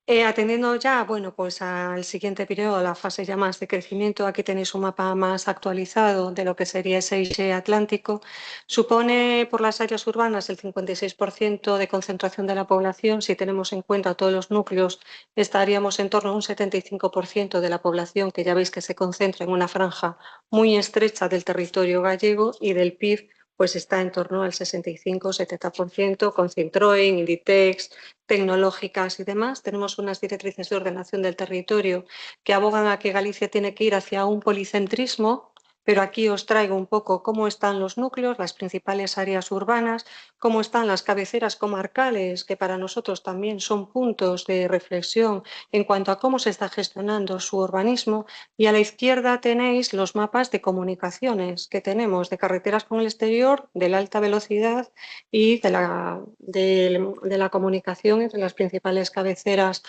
Atendiendo ya, bueno, pues al siguiente periodo, la fase ya más de crecimiento, aquí tenéis un mapa más actualizado de lo que sería ese eje atlántico. Supone por las áreas urbanas el 56% de concentración de la población. Si tenemos en cuenta todos los núcleos, estaríamos en torno a un 75% de la población, que ya veis que se concentra en una franja muy estrecha del territorio gallego, y del PIB pues está en torno al 65-70%, con Citroën, Inditex, tecnológicas y demás. Tenemos unas directrices de ordenación del territorio que abogan a que Galicia tiene que ir hacia un policentrismo, pero aquí os traigo un poco cómo están los núcleos, las principales áreas urbanas, cómo están las cabeceras comarcales, que para nosotros también son puntos de reflexión en cuanto a cómo se está gestionando su urbanismo. Y a la izquierda tenéis los mapas de comunicaciones que tenemos de carreteras con el exterior, de la alta velocidad y de la comunicación entre las principales cabeceras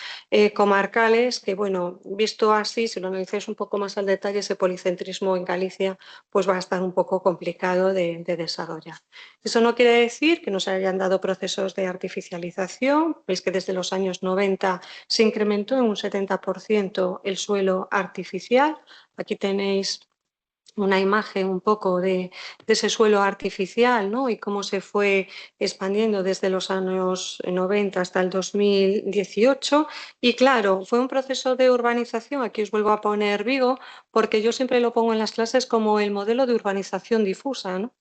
comarcales, que, bueno, visto así, si lo analizáis un poco más al detalle, ese policentrismo en Galicia pues va a estar un poco complicado de desarrollar. Eso no quiere decir que no se hayan dado procesos de artificialización. Veis que desde los años 90 se incrementó en un 70% el suelo artificial. Aquí tenéis una imagen un poco de ese suelo artificial, ¿no?, y cómo se fue expandiendo desde los años 90 hasta el 2018. Y claro, fue un proceso de urbanización. Aquí os vuelvo a poner Vigo, porque yo siempre lo pongo en las clases como el modelo de urbanización difusa, ¿no?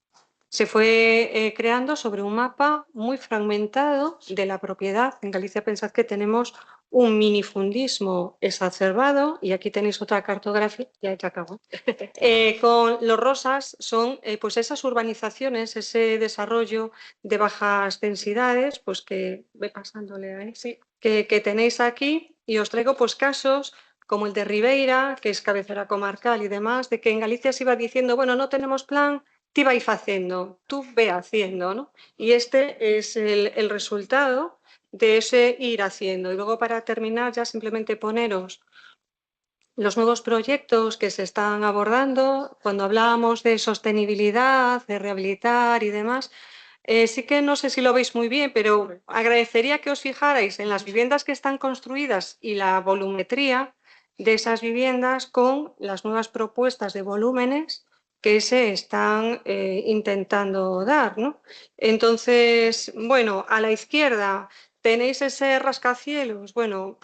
Se fue creando sobre un mapa muy fragmentado de la propiedad. En Galicia pensad que tenemos un minifundismo exacerbado, y aquí tenéis otra cartografía, ya acabo. Con los rosas son pues esas urbanizaciones, ese desarrollo de bajas densidades, pues que ve pasándole ahí, sí, que tenéis aquí, y os traigo pues casos como el de Ribeira, que es cabecera comarcal y demás, de que en Galicia se iba diciendo, bueno, no tenemos plan, ti vais facendo, tú ve haciendo, ¿no? Y este es el resultado de ese ir haciendo. Y luego, para terminar, ya simplemente poneros los nuevos proyectos que se están abordando. Cuando hablábamos de sostenibilidad, de rehabilitar y demás, sí que no sé si lo veis muy bien, pero agradecería que os fijarais en las viviendas que están construidas y la volumetría de esas viviendas con las nuevas propuestas de volúmenes que se están intentando dar, ¿no? Entonces, bueno, a la izquierda tenéis ese rascacielos. Bueno,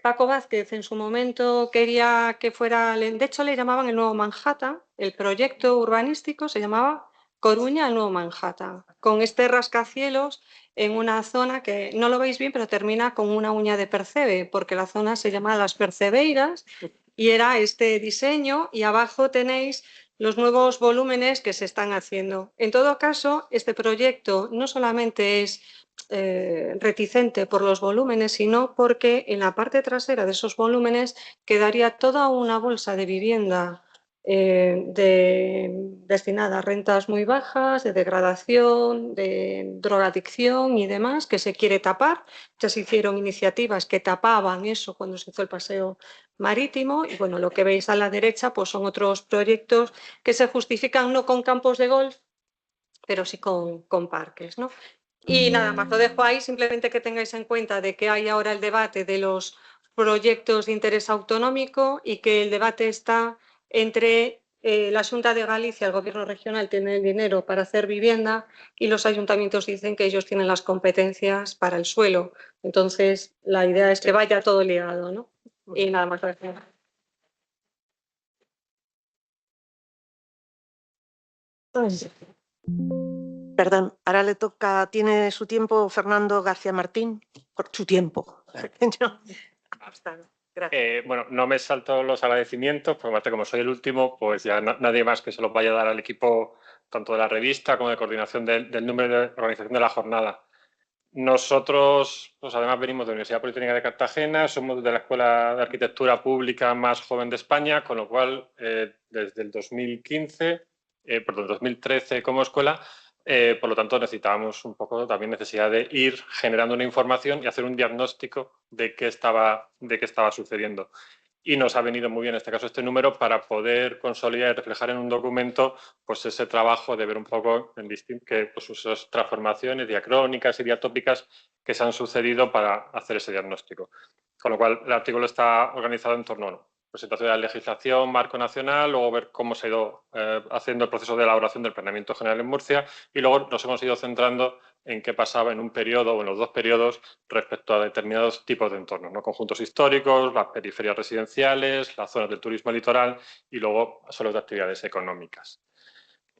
Paco Vázquez en su momento quería que fuera, de hecho le llamaban el nuevo Manhattan, el proyecto urbanístico se llamaba Coruña, el nuevo Manhattan, con este rascacielos en una zona que no lo veis bien, pero termina con una uña de percebe, porque la zona se llama Las Percebeiras y era este diseño, y abajo tenéis los nuevos volúmenes que se están haciendo. En todo caso, este proyecto no solamente es reticente por los volúmenes, sino porque en la parte trasera de esos volúmenes quedaría toda una bolsa de vivienda destinada a rentas muy bajas, de degradación, de drogadicción y demás, que se quiere tapar. Ya se hicieron iniciativas que tapaban eso cuando se hizo el paseo marítimo y bueno, lo que veis a la derecha pues son otros proyectos que se justifican no con campos de golf, pero sí con parques, ¿no? Y nada más, lo dejo ahí, simplemente que tengáis en cuenta de que hay ahora el debate de los proyectos de interés autonómico y que el debate está entre la Xunta de Galicia, el gobierno regional tiene el dinero para hacer vivienda y los ayuntamientos dicen que ellos tienen las competencias para el suelo. Entonces, la idea es que vaya todo ligado, ¿no? Y nada más. Gracias. Perdón, ahora le toca, tiene su tiempo Fernando García Martín, por su tiempo. Gracias. Bueno, no me salto los agradecimientos, porque aparte como soy el último, pues ya nadie más que se los vaya a dar al equipo tanto de la revista como de coordinación del número de organización de la jornada. Nosotros, pues además venimos de la Universidad Politécnica de Cartagena, somos de la Escuela de Arquitectura Pública más joven de España, con lo cual desde el 2013 como escuela, por lo tanto necesitábamos un poco también necesidad de ir generando una información y hacer un diagnóstico de qué estaba sucediendo. Y nos ha venido muy bien en este caso este número para poder consolidar y reflejar en un documento pues ese trabajo de ver un poco en que pues, esas transformaciones diacrónicas y diatópicas que se han sucedido para hacer ese diagnóstico. Con lo cual el artículo está organizado en torno a presentación de la legislación, marco nacional, luego ver cómo se ha ido haciendo el proceso de elaboración del planeamiento general en Murcia y luego nos hemos ido centrando en qué pasaba en un periodo o en los dos periodos respecto a determinados tipos de entornos, ¿no? Conjuntos históricos, las periferias residenciales, las zonas del turismo litoral y luego suelos de actividades económicas.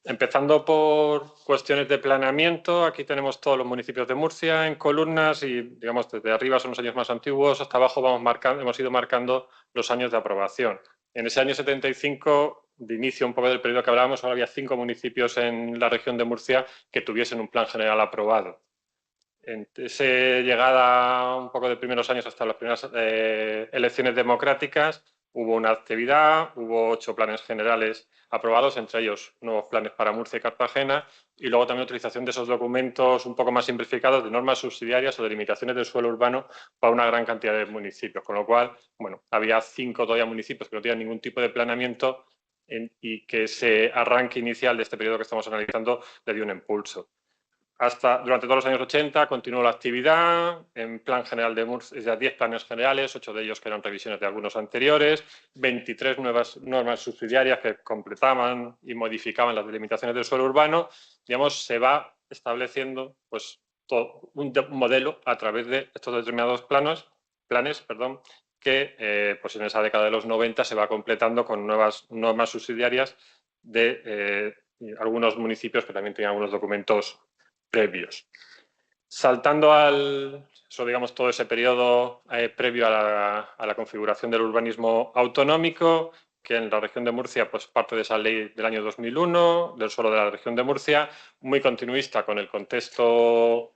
Empezando por cuestiones de planeamiento, aquí tenemos todos los municipios de Murcia en columnas y, digamos, desde arriba son los años más antiguos, hasta abajo hemos ido marcando los años de aprobación. En ese año 75, de inicio un poco del periodo que hablábamos, ahora había 5 municipios en la región de Murcia que tuviesen un plan general aprobado. En esa llegada un poco de primeros años hasta las primeras elecciones democráticas, hubo una actividad, hubo 8 planes generales aprobados, entre ellos nuevos planes para Murcia y Cartagena, y luego también utilización de esos documentos un poco más simplificados de normas subsidiarias o de limitaciones del suelo urbano para una gran cantidad de municipios, con lo cual, bueno, había 5 todavía municipios que no tenían ningún tipo de planeamiento y que ese arranque inicial de este periodo que estamos analizando le dio un impulso. Durante todos los años 80 continuó la actividad en plan general de Murcia, 10 planes generales, 8 de ellos que eran revisiones de algunos anteriores, 23 nuevas normas subsidiarias que completaban y modificaban las delimitaciones del suelo urbano. Digamos, se va estableciendo pues, todo un modelo a través de estos determinados planes que pues en esa década de los 90 se va completando con nuevas normas subsidiarias de algunos municipios que también tenían algunos documentos previos. Saltando todo ese periodo previo a la configuración del urbanismo autonómico, que en la región de Murcia pues parte de esa ley del año 2001, del suelo de la región de Murcia, muy continuista con el contexto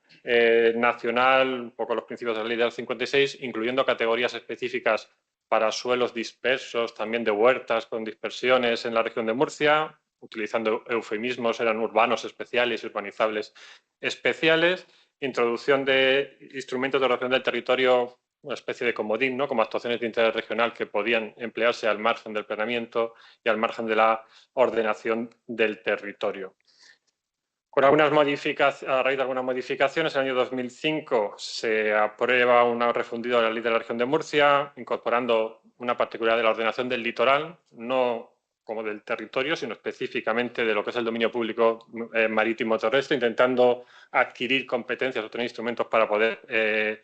nacional, un poco los principios de la ley del 56, incluyendo categorías específicas para suelos dispersos, también de huertas con dispersiones en la región de Murcia, utilizando eufemismos, eran urbanos especiales y urbanizables especiales, introducción de instrumentos de ordenación del territorio, una especie de comodín, ¿no? Como actuaciones de interés regional que podían emplearse al margen del planeamiento y al margen de la ordenación del territorio. Con algunas modificaciones, a raíz de algunas modificaciones, en el año 2005 se aprueba una refundida de la Ley de la Región de Murcia, incorporando una particularidad de la ordenación del litoral, no como del territorio, sino específicamente de lo que es el dominio público marítimo terrestre, intentando adquirir competencias o tener instrumentos para poder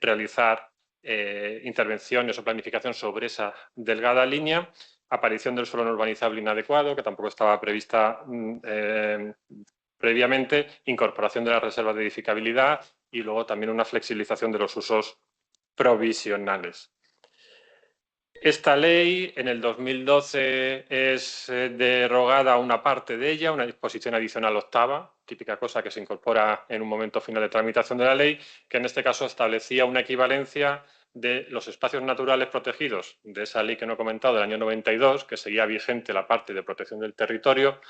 realizar intervenciones o planificación sobre esa delgada línea, aparición del suelo no urbanizable inadecuado, que tampoco estaba prevista previamente, incorporación de las reservas de edificabilidad y luego también una flexibilización de los usos provisionales. Esta ley en el 2012 es derogada una parte de ella, una disposición adicional octava, típica cosa que se incorpora en un momento final de tramitación de la ley, que en este caso establecía una equivalencia de los espacios naturales protegidos de esa ley que no he comentado del año 92, que seguía vigente la parte de protección del territorio,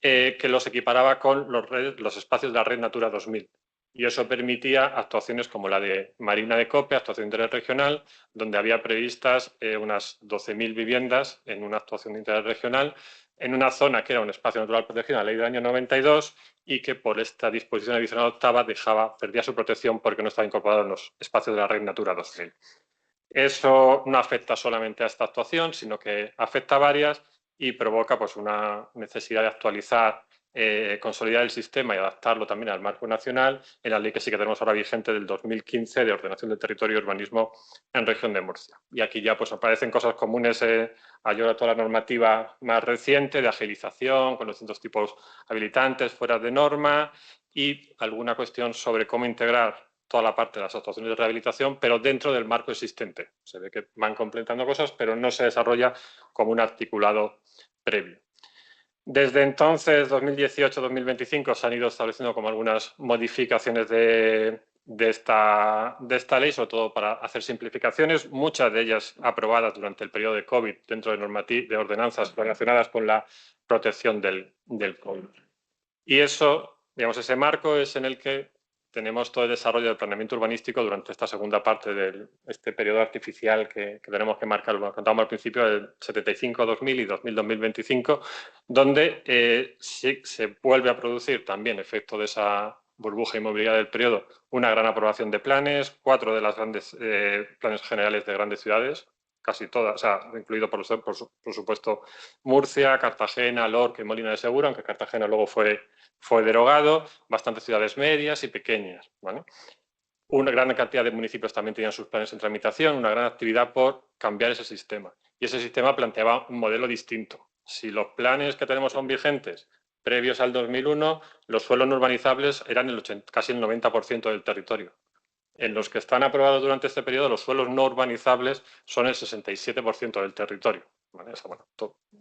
que los equiparaba con los espacios de la Red Natura 2000. Y eso permitía actuaciones como la de Marina de Cope, actuación de interés regional, donde había previstas unas 12.000 viviendas en una actuación de interés regional, en una zona que era un espacio natural protegido en la ley del año 92 y que por esta disposición adicional octava perdía su protección porque no estaba incorporado en los espacios de la Red Natura 2000. Eso no afecta solamente a esta actuación, sino que afecta a varias y provoca pues, una necesidad de actualizar, consolidar el sistema y adaptarlo también al marco nacional en la ley que sí que tenemos ahora vigente del 2015 de ordenación del territorio y urbanismo en región de Murcia. Y aquí ya pues, aparecen cosas comunes a toda la normativa más reciente de agilización con los distintos tipos habilitantes fuera de norma y alguna cuestión sobre cómo integrar toda la parte de las actuaciones de rehabilitación, pero dentro del marco existente. Se ve que van completando cosas, pero no se desarrolla como un articulado previo. Desde entonces, 2018-2025, se han ido estableciendo como algunas modificaciones de esta ley, sobre todo para hacer simplificaciones, muchas de ellas aprobadas durante el periodo de COVID dentro de ordenanzas relacionadas con la protección del COVID. Y eso, digamos, ese marco es en el que tenemos todo el desarrollo del planeamiento urbanístico durante esta segunda parte de este periodo artificial que tenemos que marcar, lo contábamos al principio, del 75-2000 y 2000-2025, donde sí se vuelve a producir también, efecto de esa burbuja inmobiliaria del periodo, una gran aprobación de planes, 4 de las grandes planes generales de grandes ciudades, casi todas, o sea, incluido por supuesto Murcia, Cartagena, Lorca y Molina de Segura, aunque Cartagena luego fue derogado, bastantes ciudades medias y pequeñas, ¿vale? Una gran cantidad de municipios también tenían sus planes en tramitación, una gran actividad por cambiar ese sistema. Y ese sistema planteaba un modelo distinto. Si los planes que tenemos son vigentes previos al 2001, los suelos no urbanizables eran casi el 90% del territorio. En los que están aprobados durante este periodo, los suelos no urbanizables son el 67% del territorio. ¿Vale? O sea, bueno,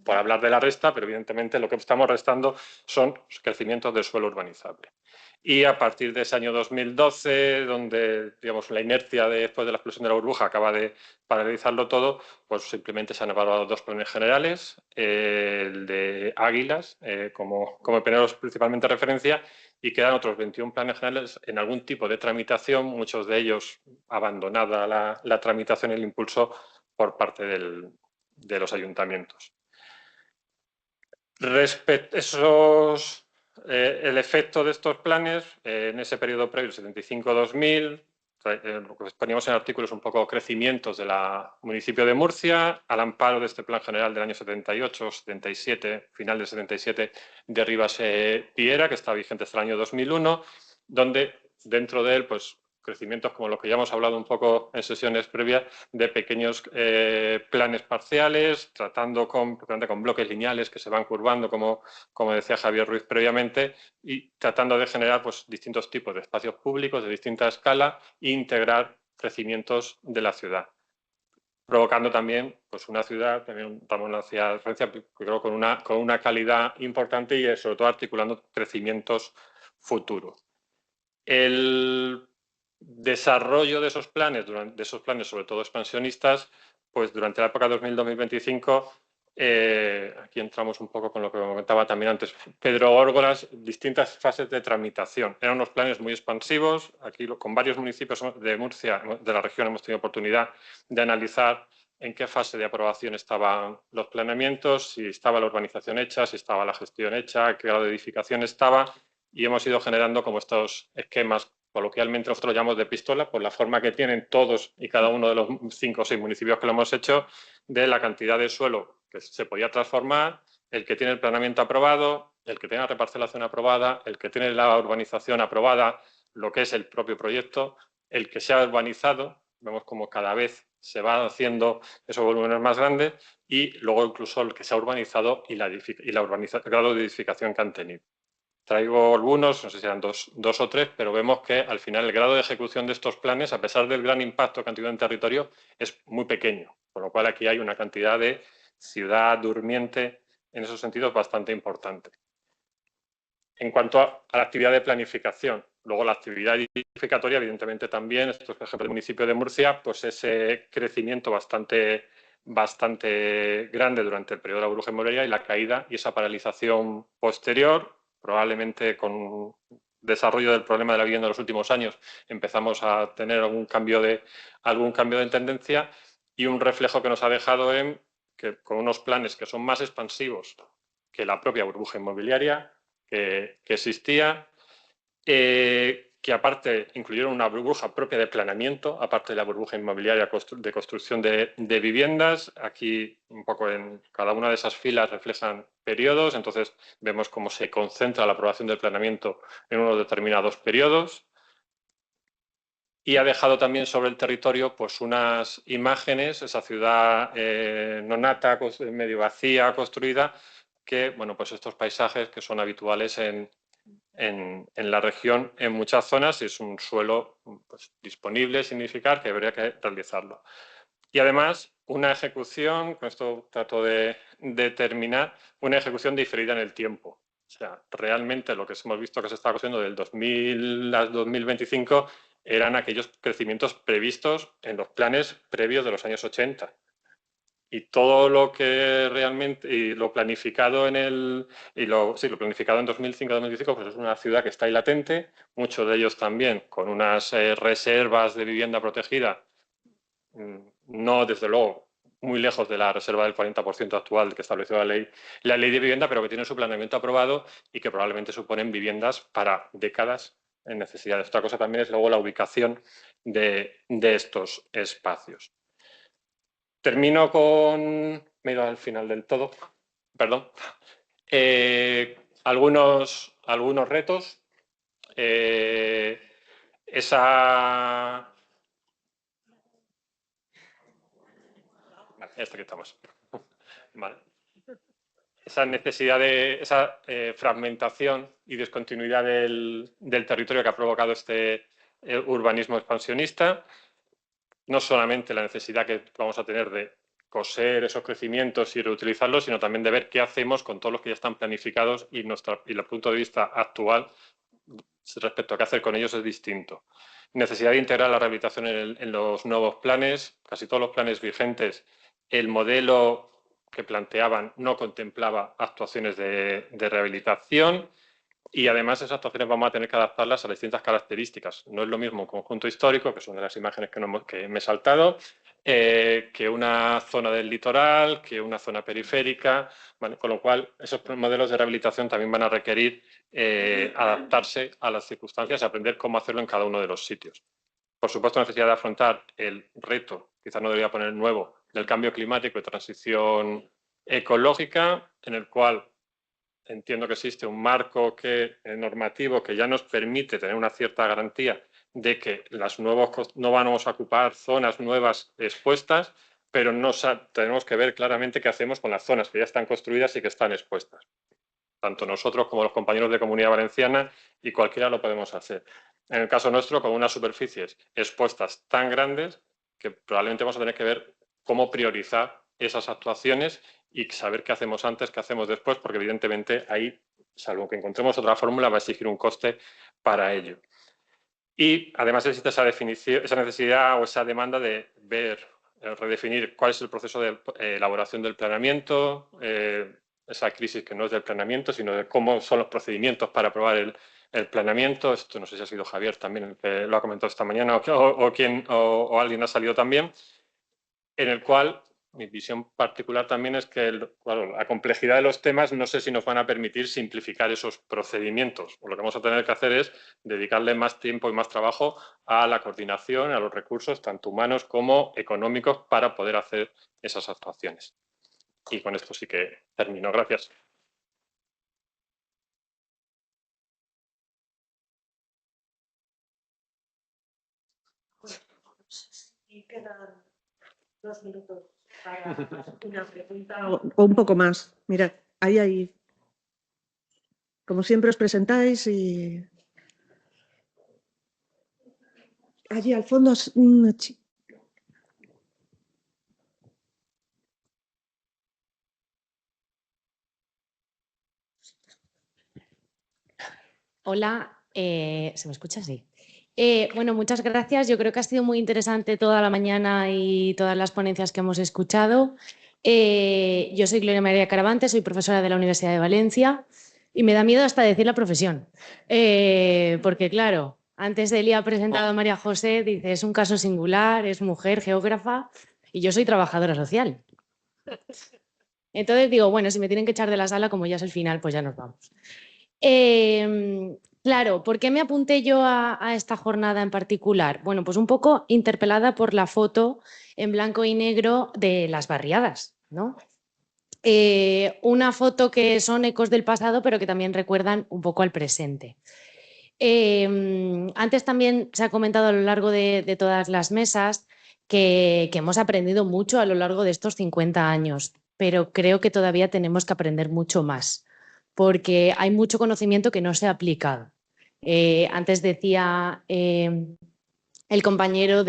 por hablar de la resta, pero evidentemente lo que estamos restando son crecimientos del suelo urbanizable. Y a partir de ese año 2012, donde digamos, la inercia después de la explosión de la burbuja acaba de paralizarlo todo, pues simplemente se han evaluado 2 planes generales, el de Águilas, como primero principalmente referencia, y quedan otros 21 planes generales en algún tipo de tramitación, muchos de ellos abandonada la tramitación y el impulso por parte de los ayuntamientos. El efecto de estos planes en ese periodo previo, 75-2000, lo que poníamos en el artículo es un poco crecimientos del municipio de Murcia, al amparo de este plan general del año 78, 77, final del 77, de Rivas Piera, que está vigente hasta el año 2001, donde dentro de él, pues, crecimientos como los que ya hemos hablado un poco en sesiones previas, de pequeños planes parciales, tratando con bloques lineales que se van curvando, como decía Javier Ruiz previamente, y tratando de generar pues, distintos tipos de espacios públicos de distinta escala e integrar crecimientos de la ciudad, provocando también pues, una ciudad, también hacía referencia, creo, con una calidad importante y sobre todo articulando crecimientos futuros. El desarrollo de esos planes, sobre todo expansionistas, pues durante la época 2000-2025, aquí entramos un poco con lo que comentaba también antes Pedro Górgolas, distintas fases de tramitación. Eran unos planes muy expansivos, aquí con varios municipios de Murcia, de la región, hemos tenido oportunidad de analizar en qué fase de aprobación estaban los planeamientos, si estaba la urbanización hecha, si estaba la gestión hecha, qué grado de edificación estaba, y hemos ido generando como estos esquemas, coloquialmente nosotros lo llamamos de pistola, por la forma que tienen todos y cada uno de los 5 o 6 municipios que lo hemos hecho, de la cantidad de suelo que se podía transformar, el que tiene el planeamiento aprobado, el que tiene la reparcelación aprobada, el que tiene la urbanización aprobada, lo que es el propio proyecto, el que se ha urbanizado, vemos como cada vez se van haciendo esos volúmenes más grandes, y luego incluso el que se ha urbanizado y el grado de edificación que han tenido. Traigo algunos, no sé si eran dos o 3, pero vemos que al final el grado de ejecución de estos planes, a pesar del gran impacto que han tenido en territorio, es muy pequeño, por lo cual aquí hay una cantidad de ciudad durmiente en esos sentidos bastante importante. En cuanto a la actividad de planificación, Luego la actividad edificatoria, evidentemente también, esto es por ejemplo el municipio de Murcia, pues ese crecimiento bastante grande durante el periodo de la burbuja inmobiliaria y la caída y esa paralización posterior, probablemente con desarrollo del problema de la vivienda en los últimos años empezamos a tener algún cambio de tendencia y un reflejo que nos ha dejado en que con unos planes que son más expansivos que la propia burbuja inmobiliaria que existía, que aparte incluyeron una burbuja propia de planeamiento, aparte de la burbuja inmobiliaria de construcción de viviendas. Aquí un poco en cada una de esas filas reflejan periodos, entonces vemos cómo se concentra la aprobación del planeamiento en unos determinados periodos. Y ha dejado también sobre el territorio pues unas imágenes, esa ciudad no nata, medio vacía, construida, que, bueno, pues estos paisajes que son habituales en la región en muchas zonas y es un suelo pues, disponible, significar que habría que realizarlo. Y además, una ejecución, con esto trato de terminar, una ejecución diferida en el tiempo. O sea, realmente lo que hemos visto que se está construyendo del 2000 al 2025 eran aquellos crecimientos previstos en los planes previos de los años 80. Y todo lo que realmente, y lo planificado lo planificado en 2005-2025, pues es una ciudad que está ahí latente, muchos de ellos también con unas reservas de vivienda protegida, no desde luego muy lejos de la reserva del 40% actual que estableció la ley de vivienda, pero que tienen su planeamiento aprobado y que probablemente suponen viviendas para décadas en necesidades. Otra cosa también es luego la ubicación de estos espacios. Termino con... Me he ido al final del todo. Perdón. Algunos retos. Vale, esto que estamos. Vale. Esa necesidad de esa fragmentación y descontinuidad del territorio que ha provocado este urbanismo expansionista. No solamente la necesidad que vamos a tener de coser esos crecimientos y reutilizarlos, sino también de ver qué hacemos con todos los que ya están planificados y el punto de vista actual respecto a qué hacer con ellos es distinto. Necesidad de integrar la rehabilitación en los nuevos planes. Casi todos los planes vigentes, el modelo que planteaban no contemplaba actuaciones de rehabilitación. Y además esas actuaciones vamos a tener que adaptarlas a las distintas características. No es lo mismo un conjunto histórico, que son de las imágenes que me he saltado, que una zona del litoral, que una zona periférica, ¿vale? Con lo cual esos modelos de rehabilitación también van a requerir adaptarse a las circunstancias y aprender cómo hacerlo en cada uno de los sitios. Por supuesto, necesidad de afrontar el reto, quizás no debería poner nuevo, del cambio climático y transición ecológica, en el cual entiendo que existe un marco normativo que ya nos permite tener una cierta garantía de que no vamos a ocupar zonas nuevas expuestas, pero tenemos que ver claramente qué hacemos con las zonas que ya están construidas y que están expuestas. Tanto nosotros como los compañeros de Comunidad Valenciana y cualquiera lo podemos hacer. En el caso nuestro, con unas superficies expuestas tan grandes que probablemente vamos a tener que ver cómo priorizar esas actuaciones y saber qué hacemos antes, qué hacemos después, porque evidentemente ahí, salvo que encontremos otra fórmula, va a exigir un coste para ello. Y además existe esa necesidad o esa demanda de redefinir cuál es el proceso de elaboración del planeamiento, esa crisis que no es del planeamiento, sino de cómo son los procedimientos para aprobar el planeamiento. Esto no sé si ha sido Javier también el que lo ha comentado esta mañana o alguien ha salido también, en el cual mi visión particular también es que la complejidad de los temas no sé si nos van a permitir simplificar esos procedimientos. O lo que vamos a tener que hacer es dedicarle más tiempo y más trabajo a la coordinación, a los recursos, tanto humanos como económicos, para poder hacer esas actuaciones. Y con esto sí que termino. Gracias. Y quedan 2 minutos para una pregunta o un poco más. Mirad, ahí. Como siempre os presentáis y... Allí al fondo una chica. Hola, ¿Se me escucha? Sí. Bueno, muchas gracias. Yo creo que ha sido muy interesante toda la mañana y todas las ponencias que hemos escuchado. Yo soy Gloria María Caravante, soy profesora de la Universidad de Valencia y me da miedo hasta decir la profesión. Porque claro, antes de Elia ha presentado a María José, dice, es un caso singular, es mujer, geógrafa y yo soy trabajadora social. Entonces digo, bueno, si me tienen que echar de la sala, como ya es el final, pues ya nos vamos. Claro, ¿por qué me apunté yo a esta jornada en particular? Bueno, pues un poco interpelada por la foto en blanco y negro de las barriadas, ¿no? Una foto que son ecos del pasado, pero que también recuerdan un poco al presente. Antes también se ha comentado a lo largo de todas las mesas que hemos aprendido mucho a lo largo de estos 50 años, pero creo que todavía tenemos que aprender mucho más, porque hay mucho conocimiento que no se ha aplicado. Antes decía el compañero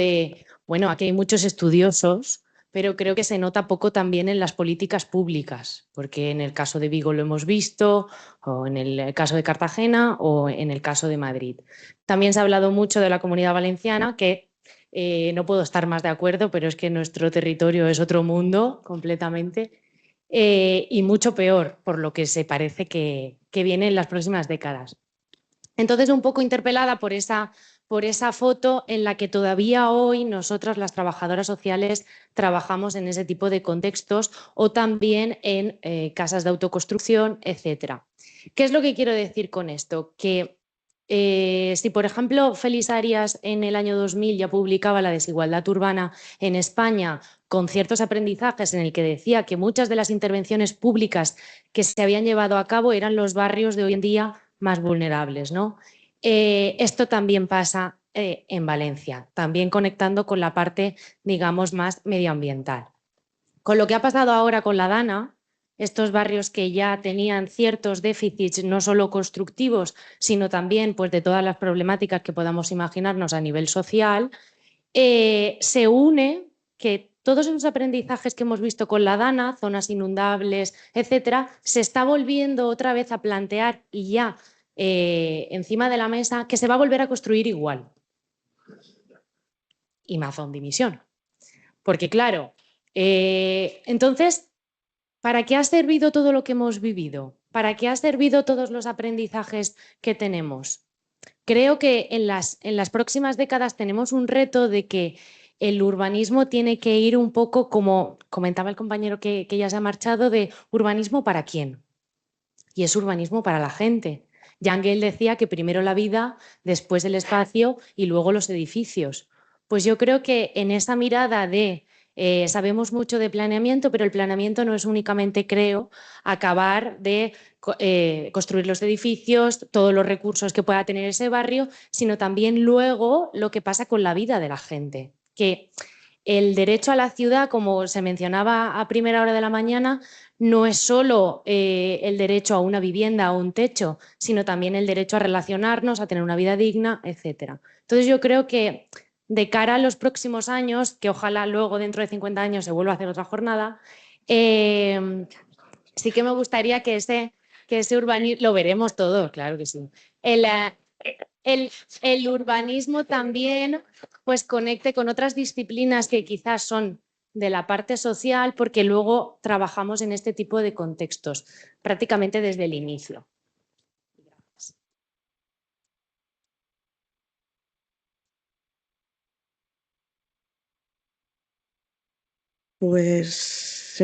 bueno, aquí hay muchos estudiosos, pero creo que se nota poco también en las políticas públicas, porque en el caso de Vigo lo hemos visto, o en el caso de Cartagena, o en el caso de Madrid. También se ha hablado mucho de la Comunidad Valenciana, que no puedo estar más de acuerdo, pero es que nuestro territorio es otro mundo completamente, y mucho peor, por lo que se parece que viene en las próximas décadas. Entonces, un poco interpelada por esa foto en la que todavía hoy nosotras, las trabajadoras sociales, trabajamos en ese tipo de contextos o también en casas de autoconstrucción, etcétera. ¿Qué es lo que quiero decir con esto? Que si, por ejemplo, Félix Arias en el año 2000 ya publicaba La desigualdad urbana en España con ciertos aprendizajes en el que decía que muchas de las intervenciones públicas que se habían llevado a cabo eran los barrios de hoy en día más vulnerables, ¿no? Esto también pasa en Valencia, también conectando con la parte, digamos, más medioambiental. Con lo que ha pasado ahora con la Dana, estos barrios que ya tenían ciertos déficits, no solo constructivos, sino también pues, de todas las problemáticas que podamos imaginarnos a nivel social, se une que todos esos aprendizajes que hemos visto con la Dana, zonas inundables, etcétera, se está volviendo otra vez a plantear y ya encima de la mesa que se va a volver a construir igual. Y Mazón dimisión. Porque claro, entonces, ¿para qué ha servido todo lo que hemos vivido? ¿Para qué ha servido todos los aprendizajes que tenemos? Creo que en las próximas décadas tenemos un reto de que el urbanismo tiene que ir un poco, como comentaba el compañero que ya se ha marchado, de urbanismo para quién. Y es urbanismo para la gente. Jan Gehl decía que primero la vida, después el espacio y luego los edificios. Pues yo creo que en esa mirada de sabemos mucho de planeamiento, pero el planeamiento no es únicamente, creo, acabar de construir los edificios, todos los recursos que pueda tener ese barrio, sino también luego lo que pasa con la vida de la gente. Que el derecho a la ciudad, como se mencionaba a primera hora de la mañana, no es solo el derecho a una vivienda o un techo, sino también el derecho a relacionarnos, a tener una vida digna, etc. Entonces yo creo que de cara a los próximos años, que ojalá luego dentro de 50 años se vuelva a hacer otra jornada, sí que me gustaría que ese urbanismo, lo veremos todos, claro que sí, el urbanismo también pues conecte con otras disciplinas que quizás son de la parte social, porque luego trabajamos en este tipo de contextos prácticamente desde el inicio. Pues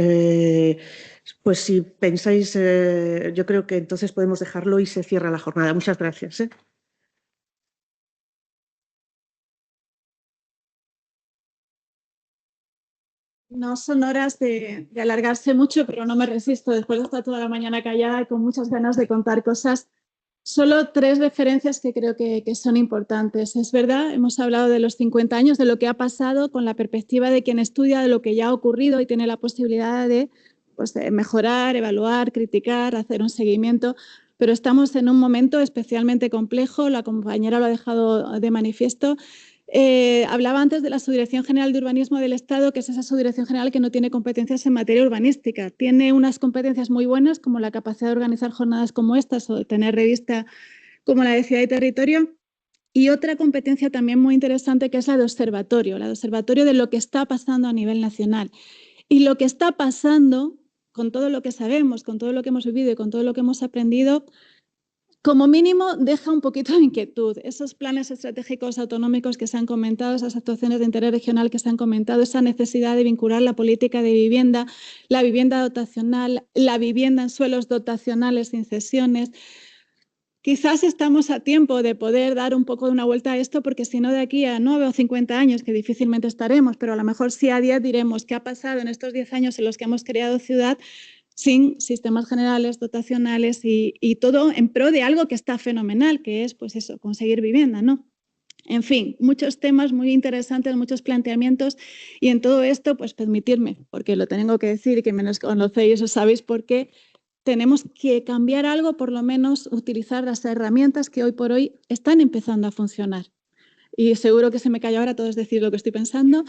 si pensáis, yo creo que entonces podemos dejarlo y se cierra la jornada. Muchas gracias. No son horas de alargarse mucho, pero no me resisto después de estar toda la mañana callada y con muchas ganas de contar cosas. Solo 3 referencias que creo que son importantes. Es verdad, hemos hablado de los 50 años, de lo que ha pasado con la perspectiva de quien estudia de lo que ya ha ocurrido y tiene la posibilidad de mejorar, evaluar, criticar, hacer un seguimiento. Pero estamos en un momento especialmente complejo, la compañera lo ha dejado de manifiesto. Hablaba antes de la Subdirección General de Urbanismo del Estado, que es esa subdirección general que no tiene competencias en materia urbanística. Tiene unas competencias muy buenas, como la capacidad de organizar jornadas como estas o de tener revista como la de Ciudad y Territorio. Y otra competencia también muy interesante que es la de observatorio de lo que está pasando a nivel nacional. Y lo que está pasando, con todo lo que sabemos, con todo lo que hemos vivido y con todo lo que hemos aprendido, como mínimo deja un poquito de inquietud. Esos planes estratégicos autonómicos que se han comentado, esas actuaciones de interés regional que se han comentado, esa necesidad de vincular la política de vivienda, la vivienda dotacional, la vivienda en suelos dotacionales sin cesiones. Quizás estamos a tiempo de poder dar un poco de una vuelta a esto, porque si no, de aquí a 9 o 50 años, que difícilmente estaremos, pero a lo mejor sí a 10 diremos qué ha pasado en estos 10 años en los que hemos creado ciudad sin sistemas generales, dotacionales y todo en pro de algo que está fenomenal, que es pues eso, conseguir vivienda, ¿no? En fin, muchos temas muy interesantes, muchos planteamientos, y en todo esto, pues permitirme, porque lo tengo que decir y que menos conocéis, os sabéis por qué, tenemos que cambiar algo, por lo menos utilizar las herramientas que hoy por hoy están empezando a funcionar. Y seguro que se me calla ahora todo es decir lo que estoy pensando,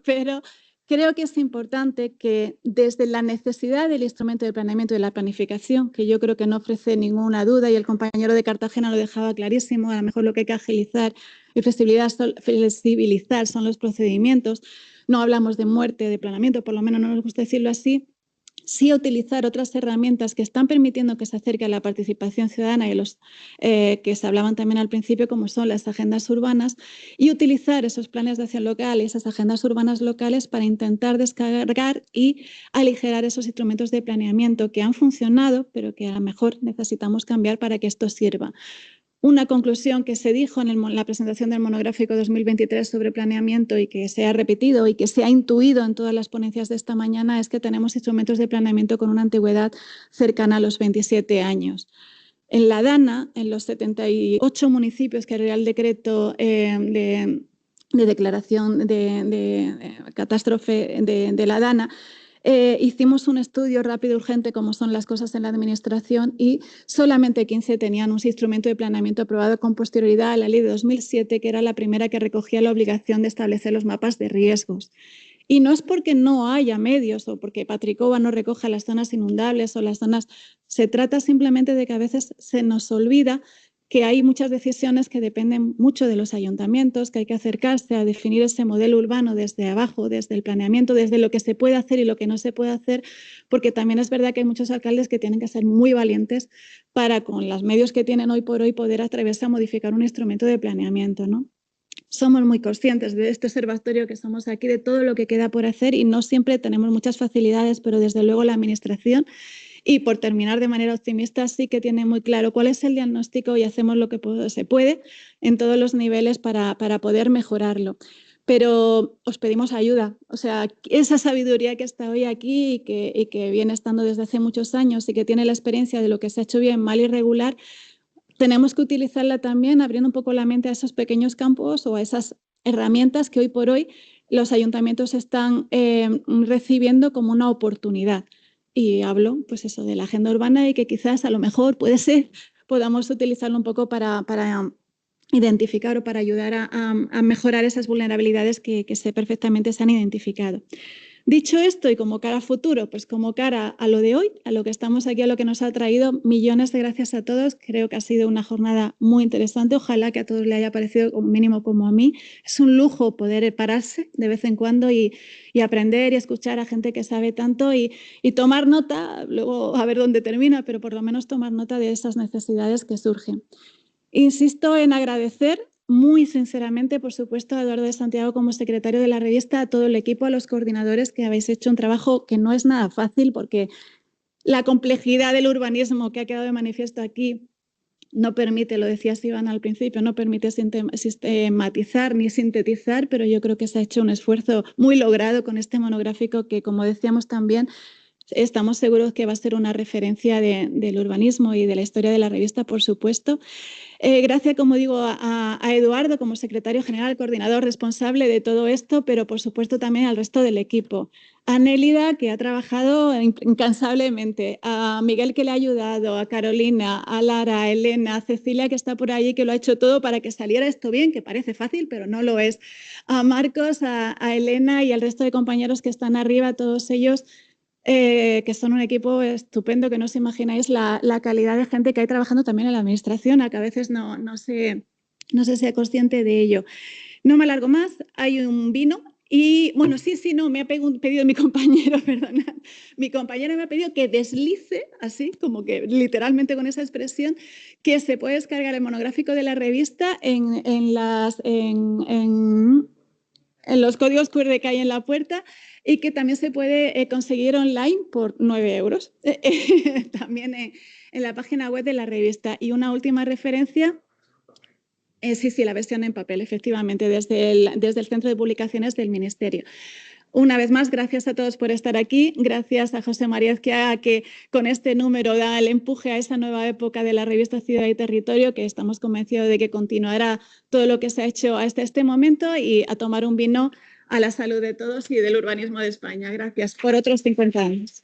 pero creo que es importante que desde la necesidad del instrumento de planeamiento y de la planificación, que yo creo que no ofrece ninguna duda y el compañero de Cartagena lo dejaba clarísimo, a lo mejor lo que hay que agilizar y flexibilizar son los procedimientos. No hablamos de muerte de planeamiento, por lo menos no nos gusta decirlo así. Sí utilizar otras herramientas que están permitiendo que se acerque a la participación ciudadana y los que se hablaban también al principio, como son las agendas urbanas, y utilizar esos planes de acción local y esas agendas urbanas locales para intentar descargar y aligerar esos instrumentos de planeamiento que han funcionado, pero que a lo mejor necesitamos cambiar para que esto sirva. Una conclusión que se dijo en la presentación del monográfico 2023 sobre planeamiento y que se ha repetido y que se ha intuido en todas las ponencias de esta mañana es que tenemos instrumentos de planeamiento con una antigüedad cercana a los 27 años. En la DANA, en los 78 municipios que el Real Decreto de declaración de catástrofe de la DANA, hicimos un estudio rápido y urgente como son las cosas en la administración y solamente 15 tenían un instrumento de planeamiento aprobado con posterioridad a la ley de 2007, que era la primera que recogía la obligación de establecer los mapas de riesgos. Y no es porque no haya medios o porque Patricova no recoja las zonas inundables o las zonas, se trata simplemente de que a veces se nos olvida que hay muchas decisiones que dependen mucho de los ayuntamientos, que hay que acercarse a definir ese modelo urbano desde abajo, desde el planeamiento, desde lo que se puede hacer y lo que no se puede hacer, porque también es verdad que hay muchos alcaldes que tienen que ser muy valientes para, con los medios que tienen hoy por hoy, poder atreverse a modificar un instrumento de planeamiento, ¿no? Somos muy conscientes de este observatorio que somos aquí, de todo lo que queda por hacer y no siempre tenemos muchas facilidades, pero desde luego la administración. Y por terminar de manera optimista, sí que tiene muy claro cuál es el diagnóstico y hacemos lo que se puede en todos los niveles para poder mejorarlo. Pero os pedimos ayuda, o sea, esa sabiduría que está hoy aquí y que viene estando desde hace muchos años y que tiene la experiencia de lo que se ha hecho bien, mal y regular, tenemos que utilizarla también abriendo un poco la mente a esos pequeños campos o a esas herramientas que hoy por hoy los ayuntamientos están recibiendo como una oportunidad. Y hablo, pues eso, de la agenda urbana y que quizás a lo mejor puede ser, podamos utilizarlo un poco para identificar o para ayudar a mejorar esas vulnerabilidades que sé perfectamente se han identificado. Dicho esto y como cara a futuro, pues como cara a lo de hoy, a lo que estamos aquí, a lo que nos ha traído, millones de gracias a todos. Creo que ha sido una jornada muy interesante. Ojalá que a todos les haya parecido como mínimo como a mí. Es un lujo poder pararse de vez en cuando y aprender y escuchar a gente que sabe tanto y tomar nota, luego a ver dónde termina, pero por lo menos tomar nota de esas necesidades que surgen. Insisto en agradecer muy sinceramente, por supuesto, a Eduardo de Santiago como secretario de la revista, a todo el equipo, a los coordinadores que habéis hecho un trabajo que no es nada fácil porque la complejidad del urbanismo que ha quedado de manifiesto aquí no permite, lo decías Iván al principio, no permite sistematizar ni sintetizar, pero yo creo que se ha hecho un esfuerzo muy logrado con este monográfico que, como decíamos también, estamos seguros que va a ser una referencia del urbanismo y de la historia de la revista, por supuesto. Gracias, como digo, a Eduardo como secretario general, coordinador responsable de todo esto, pero por supuesto también al resto del equipo. A Nélida, que ha trabajado incansablemente, a Miguel, que le ha ayudado, a Carolina, a Lara, a Elena, a Cecilia, que está por ahí, que lo ha hecho todo para que saliera esto bien, que parece fácil, pero no lo es. A Marcos, a Elena y al resto de compañeros que están arriba, todos ellos, que son un equipo estupendo, que no os imagináis la calidad de gente que hay trabajando también en la administración, a que a veces no se sea consciente de ello. No me alargo más, hay un vino y, bueno, no, me ha pedido mi compañero, perdonad, mi compañera me ha pedido que deslice, así como que literalmente con esa expresión, que se puede descargar el monográfico de la revista en los códigos QR que hay en la puerta y que también se puede conseguir online por 9 euros, también en la página web de la revista. Y una última referencia. Sí, la versión en papel, efectivamente, desde el Centro de Publicaciones del Ministerio. Una vez más, gracias a todos por estar aquí. Gracias a José María Ezquia, que con este número da el empuje a esa nueva época de la revista Ciudad y Territorio, que estamos convencidos de que continuará todo lo que se ha hecho hasta este momento, y a tomar un vino a la salud de todos y del urbanismo de España. Gracias por otros 50 años.